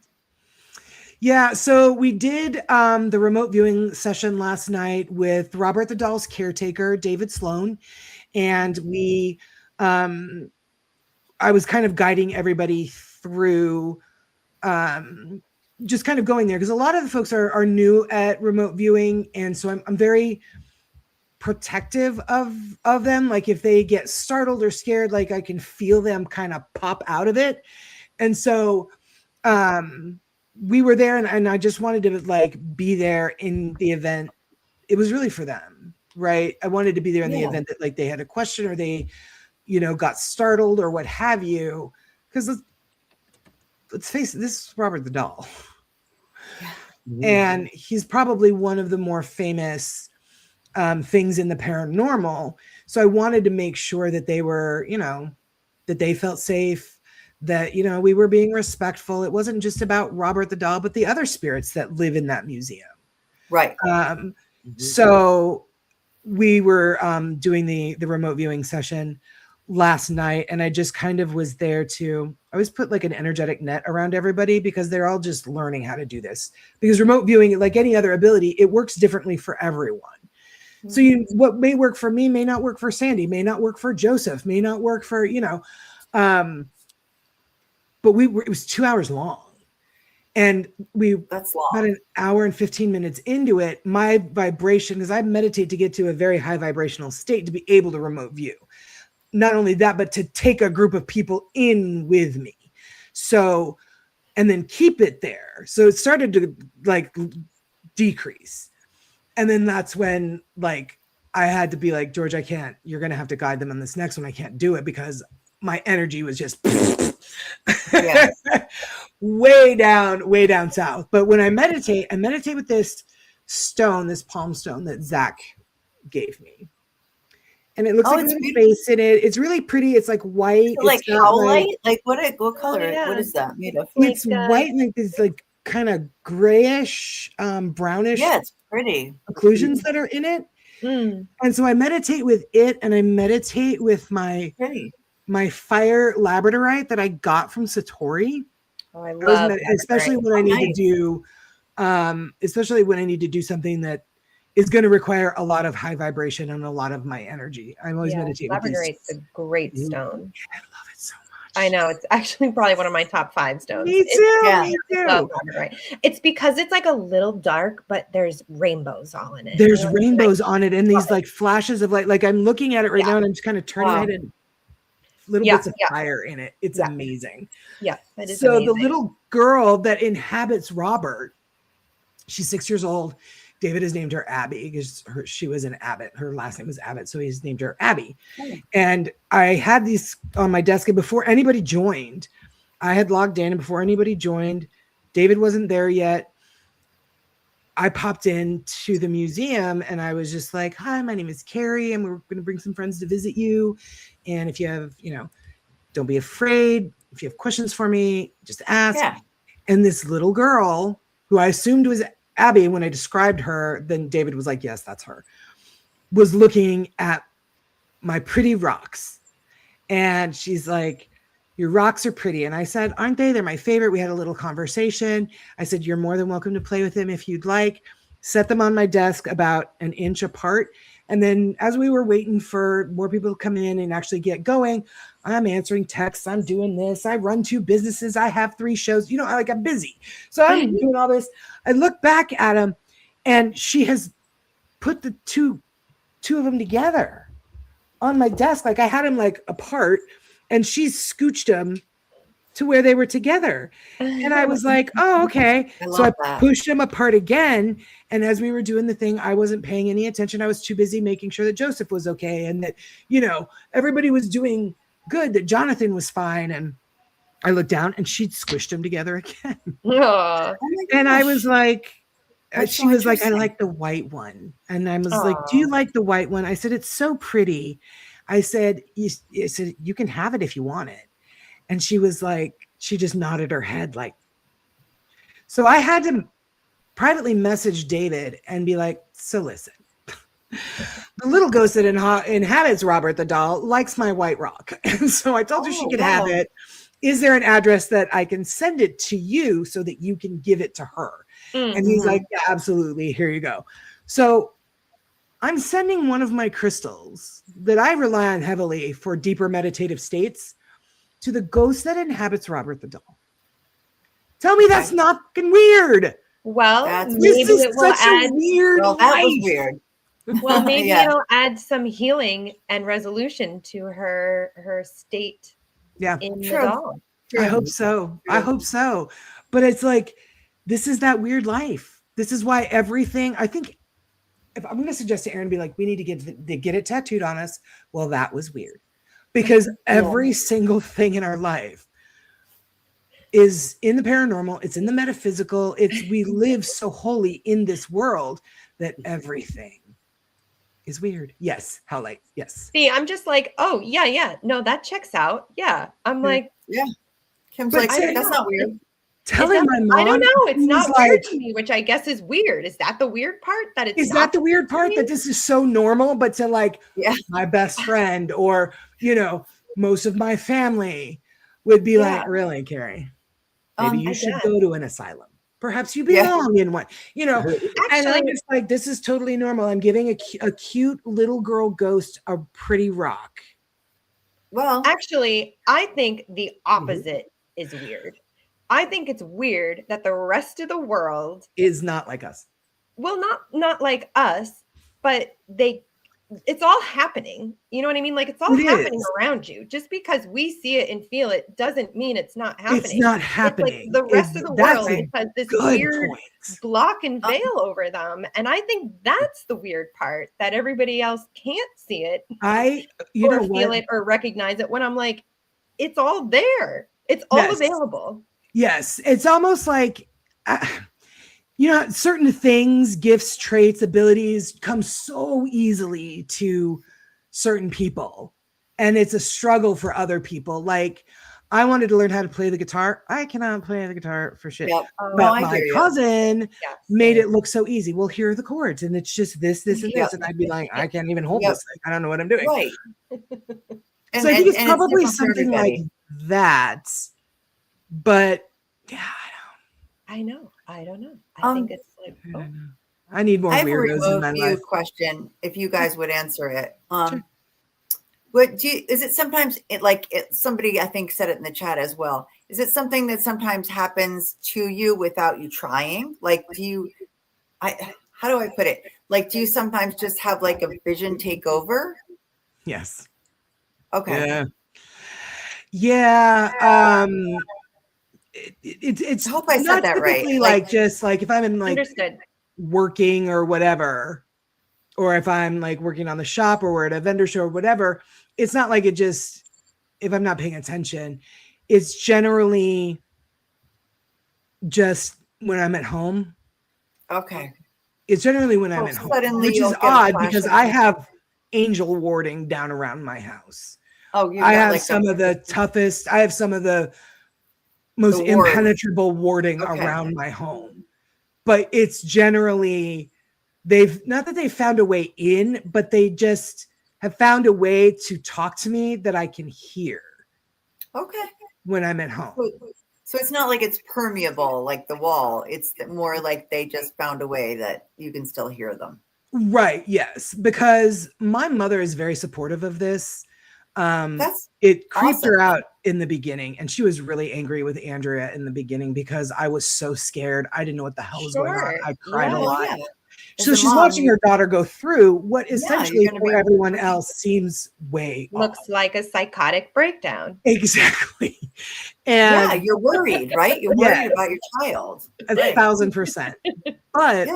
Yeah, so we did the remote viewing session last night with Robert the Doll's caretaker, David Sloan, and we I was kind of guiding everybody through just kind of going there because a lot of the folks are new at remote viewing, and so I'm very protective of them. Like if they get startled or scared, like I can feel them kind of pop out of it. And so we were there, and I just wanted to like be there in the event. It was really for them, right? I wanted to be there in the event that like they had a question or they, got startled or what have you. Because let's face it, this is Robert the Doll. And he's probably one of the more famous things in the paranormal. So I wanted to make sure that they were, that they felt safe, that, we were being respectful. It wasn't just about Robert the Doll, but the other spirits that live in that museum. Right. So we were doing the remote viewing session last night, and I just kind of was there to, I always put like an energetic net around everybody because they're all just learning how to do this. Because remote viewing, like any other ability, it works differently for everyone. So what may work for me may not work for Sandy, may not work for Joseph, may not work for, but it was 2 hours long. And that's long. About an hour and 15 minutes into it, my vibration, because I meditate to get to a very high vibrational state to be able to remote view. Not only that, but to take a group of people in with me. So, and then keep it there. So it started to like decrease. And then that's when like I had to be like, George, I can't, you're going to have to guide them on this next one. I can't do it because my energy was just way down south. But when I meditate with this stone, this palm stone that Zach gave me. And it looks like a face in it. It's really pretty. It's like white. Like howlite? Like what color? Oh, yeah. What is that made of? It's white and like this like kind of grayish, brownish. Yeah, it's pretty. Occlusions that are in it. And so I meditate with it, and I meditate with my fire labradorite that I got from Satori. Oh, I love that. Especially when I need to do especially when I need to do something that is going to require a lot of high vibration and a lot of my energy. I'm always meditating. Labradorite's a great stone. I love it so much. I know, it's actually probably one of my top 5 stones. Me too. Me too. It's because it's like a little dark, but there's rainbows all in it. There's rainbows on it, and these like flashes of light. Like I'm looking at it right now, and I'm just kind of turning it, and little bits of fire in it. It's amazing. Yeah, that is so amazing. The little girl that inhabits Robert, she's 6 years old. David has named her Abby because she was an Abbott. Her last name was Abbott, so he's named her Abby. And I had these on my desk, and before anybody joined, I had logged in, and before anybody joined, David wasn't there yet. I popped into the museum, and I was just like, "Hi, my name is Carrie, and we're going to bring some friends to visit you. And if you have, don't be afraid. If you have questions for me, just ask." Yeah. And this little girl, who I assumed was Abby, when I described her, then David was like, yes, that's her, was looking at my pretty rocks. And she's like, your rocks are pretty. And I said, aren't they? They're my favorite. We had a little conversation. I said, you're more than welcome to play with them if you'd like. Set them on my desk about an inch apart. And then as we were waiting for more people to come in and actually get going, I'm answering texts. I'm doing this. I run 2 businesses. I have 3 shows. I'm busy. So I'm doing all this. I look back at him, and she has put the two of them together on my desk. Like I had them like apart, and she's scooched them to where they were together. And I was like, oh, okay. So I pushed them apart again. And as we were doing the thing, I wasn't paying any attention. I was too busy making sure that Joseph was okay, and that, everybody was doing good, that Jonathan was fine. And I looked down, and she'd squished them together again. And I was like, she was like, I like the white one. And I was like, do you like the white one? I said, it's so pretty. I said, you can have it if you want it. And she was like, she just nodded her head like. So I had to privately message David and be like, so listen, the little ghost that inhabits Robert the Doll likes my white rock. And so I told her she could have it. is there an address that I can send it to you so that you can give it to her? Mm-hmm. And he's like, yeah, absolutely. Here you go. So I'm sending one of my crystals that I rely on heavily for deeper meditative states to the ghost that inhabits Robert the Doll. Tell me that's not fucking weird. Well, That's- maybe This is it will such add. a weird Well, that was life. weird. Well, maybe Yeah. it'll add some healing and resolution to her state Yeah. in True. the doll. I hope so. I hope so. But it's like, this is that weird life. This is why everything, I think, if I'm going to suggest to Aaron, be like, we need to get it tattooed on us. Well, that was weird. Because every single thing in our life is in the paranormal. It's in the metaphysical. We live so wholly in this world that everything is weird. Yes. How late? Yes. See, I'm just like, oh, yeah. No, that checks out. Yeah. I'm like, Kim's But like, I don't that's know. not weird. Telling my mom. I don't know. It's not who's weird to me, which I guess is weird. Is that the weird part? That it's Is not that the weird part, that this is so normal, but to like my best friend or, most of my family would be like, really, Carrie? Maybe you should go to an asylum. Perhaps you belong in one, and I'm just like, this is totally normal. I'm giving a cute little girl ghost a pretty rock. Well, actually, I think the opposite is weird. I think it's weird that the rest of the world is not like us. Well, not like us, but it's all happening. You know what I mean? Like, it's all happening around you. Just because we see it and feel it doesn't mean it's not happening. It's not happening. It's like the rest of the world has this weird block and veil over them. And I think that's the weird part, that everybody else can't see it or feel it or recognize it, when I'm like, it's all there. It's all available. Yes. It's almost like, certain things, gifts, traits, abilities come so easily to certain people. And it's a struggle for other people. Like, I wanted to learn how to play the guitar. I cannot play the guitar for shit. But my cousin made it look so easy. Well, here are the chords. And it's just this, and this. And I'd be like, I can't even hold this thing. I don't know what I'm doing. Right. So I think it's probably something like that. But I know. I don't know. I think it's like, I need more I have weirdos in my a life. question, if you guys would answer it. Sure. Is it sometimes somebody I think said it in the chat as well? Is it something that sometimes happens to you without you trying? Like, how do I put it? Like, do you sometimes just have like a vision take over? Yes. Okay. Yeah. It's I hope I said that right. Like, just like if I'm in like understood. Working or whatever, or if I'm like working on the shop or we're at a vendor show or whatever, it's not like it just, if I'm not paying attention, it's generally just when I'm at home. Okay. It's generally when I'm at home, which is odd because I have angel warding down around my house. Oh, I have some of the toughest, I have some of the most impenetrable warding around my home. But it's generally, not that they've found a way in, but they just have found a way to talk to me that I can hear. Okay. When I'm at home. So it's not like it's permeable like the wall. It's more like they just found a way that you can still hear them. Right. Yes. Because my mother is very supportive of this. It creeped her out in the beginning, and she was really angry with Andrea in the beginning because I was so scared. I didn't know what the hell was going on. I cried a lot. Yeah. So she's watching her daughter go through what essentially for everyone else seems looks like a psychotic breakdown. Exactly. And you're worried, right? You're worried about your child. 1,000%. But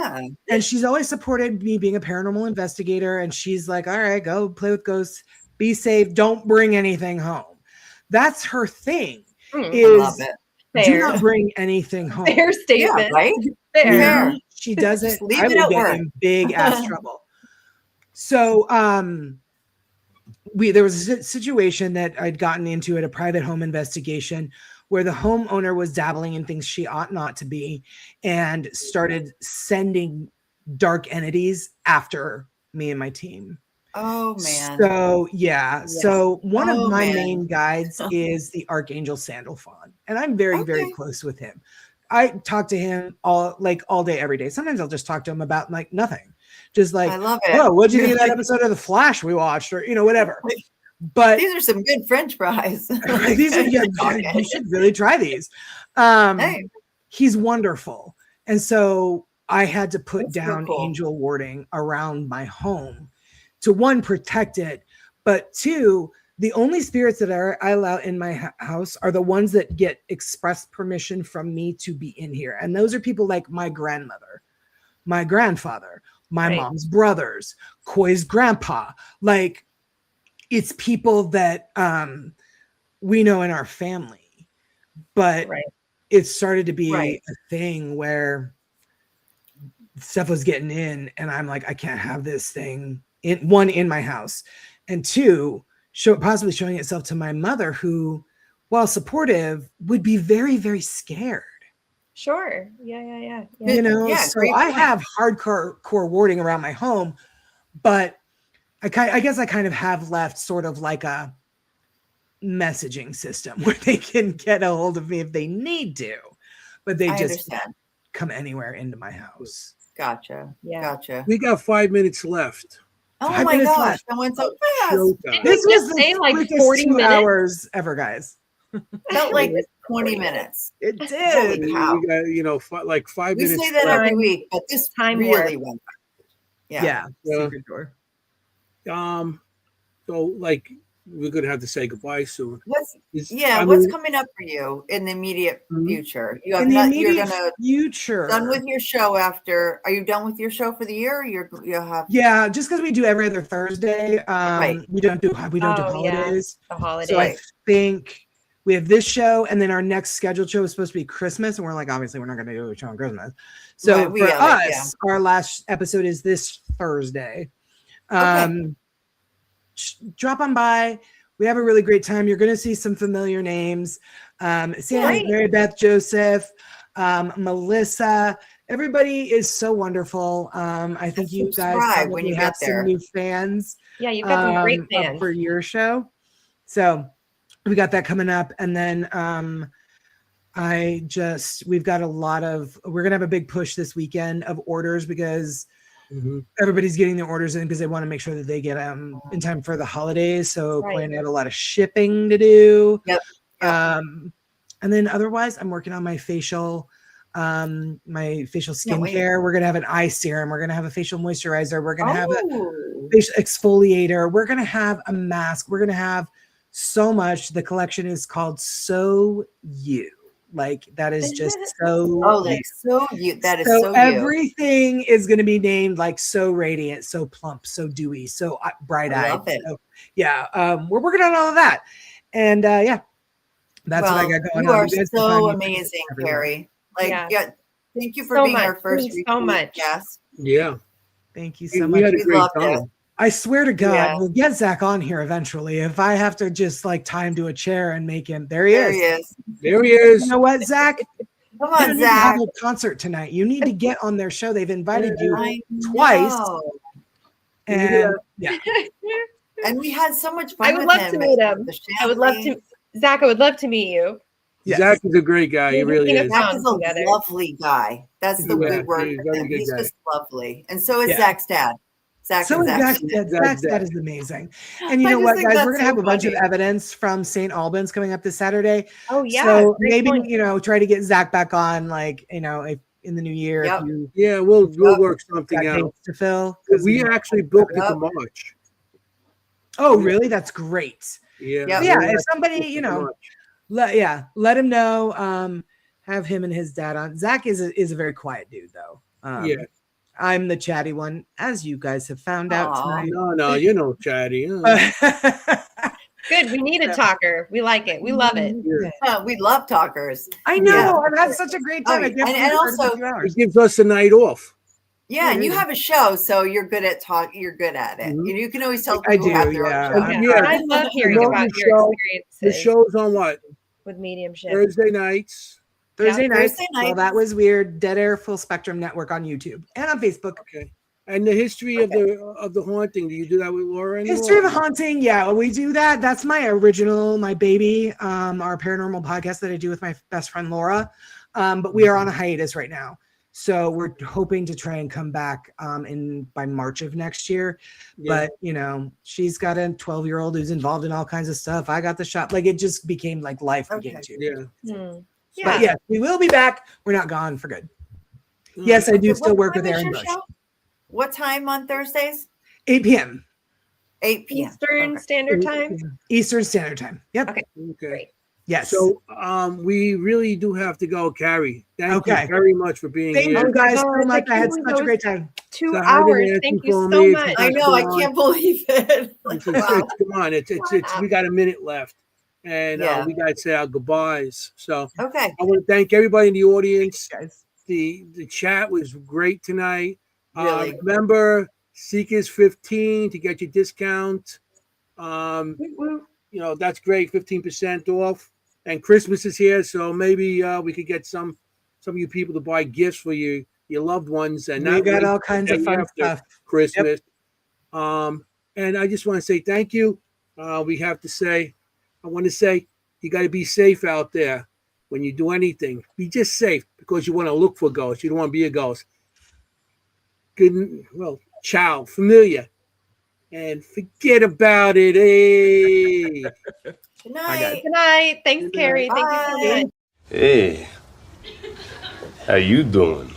and she's always supported me being a paranormal investigator, and she's like, all right, go play with ghosts. Be safe. Don't bring anything home. That's her thing. Is do not bring anything home. Fair statement. Yeah, right? Fair. She doesn't. I would get in big ass trouble. So there was a situation that I'd gotten into at a private home investigation where the homeowner was dabbling in things she ought not to be and started sending dark entities after me and my team. Oh man. So yeah. Yes. So one Oh, of my man. main guides is the Archangel Sandalphon, and I'm very, very Okay. close with him. I talk to him all day, every day. Sometimes I'll just talk to him about like nothing. Just like, I love it. oh, what'd you think of that episode of The Flash we watched? Or whatever. But These are some good French fries. these are you should really try these. Hey. He's wonderful. And so I had to put That's so down cool. angel warding around my home to, one, protect it, but two, the only spirits that I allow in my house are the ones that get express permission from me to be in here. And those are people like my grandmother, my grandfather, my Right. mom's brothers, Koi's grandpa. Like, it's people that we know in our family, but Right. it started to be Right. a thing where stuff was getting in, and I'm like, I can't have this thing in my house, and two, possibly showing itself to my mother, who, while supportive, would be very, very scared. Sure. Yeah. Yeah, So great I point. have core warding around my home, but I guess I kind of have left sort of like a messaging system where they can get a hold of me if they need to, but they I just understand. come anywhere into my house. Gotcha. Yeah. Gotcha. We got 5 minutes left. Oh 5 my minutes gosh, left. that went so fast. Showtime. This we was just the say, like, quickest 40 2 minutes? hours ever, guys. Felt like It was 20 40 minutes. It Holy did. cow. We got like 5 We minutes say that left. every week, but this Time really warp. went. Yeah. Yeah. Secret door. So like we're gonna have to say goodbye soon. What's I what's mean, coming up for you in the immediate Mhm. future? You have In the not. You're immediate gonna future. done with your show after. Are you done with your show for the year? Or you'll have. Yeah, just because we do every other Thursday, Right. we don't do Oh, yeah. holidays. The holidays. So I think we have this show, and then our next scheduled show is supposed to be Christmas, and we're like, obviously, we're not going to do a show on Christmas. So Right, we for get it, us, our last episode is this Thursday. Okay. Drop on by. We have a really great time. You're going to see some familiar names. Sammy, Great. Mary Beth, Joseph, Melissa. Everybody is so wonderful. I think you guys Subscribe when probably you have get there. some new fans. Yeah, you've got some great up fans. for your show. So we got that coming up. And then we've got we're going to have a big push this weekend of orders, because everybody's getting their orders in because they want to make sure that they get in time for the holidays. So Right. Quinn had a lot of shipping to do. Yep. And then otherwise, I'm working on my facial skincare. We're gonna have an eye serum. We're gonna have a facial moisturizer. We're gonna have a facial exfoliator. We're gonna have a mask. We're gonna have so much. The collection is called So You. Like, that is just so. Oh, like so you. That is so you. Everything is going to be named like so radiant, so plump, so dewy, so bright-eyed. love it. So, yeah, we're working on all of that, and that's what I got going you on. are You guys can so find me amazing, everywhere. Carrie. Like, Yeah. thank you for So being our much. first Thank you so much. guest. Yeah. Thank you so We much. had a We great loved it. time. I swear to God, Yeah. we'll get Zach on here eventually. If I have to just like tie him to a chair and make him, there he There is. he is. There he is. You know what, Zach? Come You don't on, need to have Zach. a concert tonight. You need to get on their show. They've invited you I twice. know. And yeah. And we had so much fun I would with love him. to meet and him. the I would love champagne. to, Zach, I would love to meet you. Yes. Zach is a great guy. He really is. Zach is a together. lovely guy. That's the Yeah, good word he's a for very him. good He's guy. just lovely. And so is Yeah. Zach's dad. Zach So and Zach's Zach's dad. dad is amazing. And you I know just what, think guys? that's We're going to have so a bunch of funny. evidence from St. Albans coming up this Saturday. Oh, yeah. So great maybe, point. try to get Zach back on, like, if in the new year, Yep. if you Yeah, we'll Yep. work something got out. dates to fill. 'Cause, We actually booked it Yep. to March. Oh, really? That's great. Yeah. Yep. Yeah, we if actually somebody, booked it to March. let him know. Have him and his dad on. Zach is a very quiet dude, though. Yeah. I'm the chatty one, as you guys have found out Aw. tonight. No, you know, Chatty. Huh? Good. We need a talker. We like it. We love it. Yeah. We love talkers. I know. Yeah. I've had such a great time. Oh, I can't and believe it started also- in 2 hours. It gives us a night off. Yeah, and Yeah, you yeah. have a show, so you're good at talk. You're good at it. Mhm. You can always tell I people who have do, their yeah. own show. Yeah. I love hearing love about your your show. The experiences show's on what? with mediumship. Thursday nights. Thursday night. Thursday night. Well, that was weird. Dead Air Full Spectrum Network on YouTube and on Facebook. Okay. And the history of the haunting. Do you do that with Laura anymore? History of a Haunting, yeah, we do that. That's my original, my baby, our paranormal podcast that I do with my best friend Laura. But we are on a hiatus right now, so we're hoping to try and come back by March of next year. Yeah. But you know, she's got a 12-year-old who's involved in all kinds of stuff. I got the shop. Like it just became like life began to. Yeah. But yeah, we will be back. We're not gone for good. Yes, I do still work with Aaron Bush. What time on Thursdays? 8 p.m. 8 p.m. Eastern Standard Time. Eastern Standard Time. Yep. Okay. Okay. Yes. So we really do have to go, Carrie. Thank you very much for being Thank here. you guys so much. the I had queue such a was great time. 2 So hours. Hagen Thank asking you for so me, much. I know. I can't believe it. It's gone. It's we got a minute left, and we got to say our goodbyes. So Okay. I want to thank everybody in the audience. Guys. The chat was great tonight. Really. Remember, Seekers 15 to get your discount. You know, that's great, 15% off. And Christmas is here, so maybe we could get some of you people to buy gifts for your loved ones, and We got all kinds of fun after stuff. Christmas. And I just want to say thank you. I want to say you got to be safe out there when you do anything. Be just safe, because you want to look for ghosts. You don't want to be a ghost. Good, well, ciao, familia, and forget about it. Hey. Good night. Good night. Thanks, Carrie. Thank you so Bye. much. Hey, how you doing?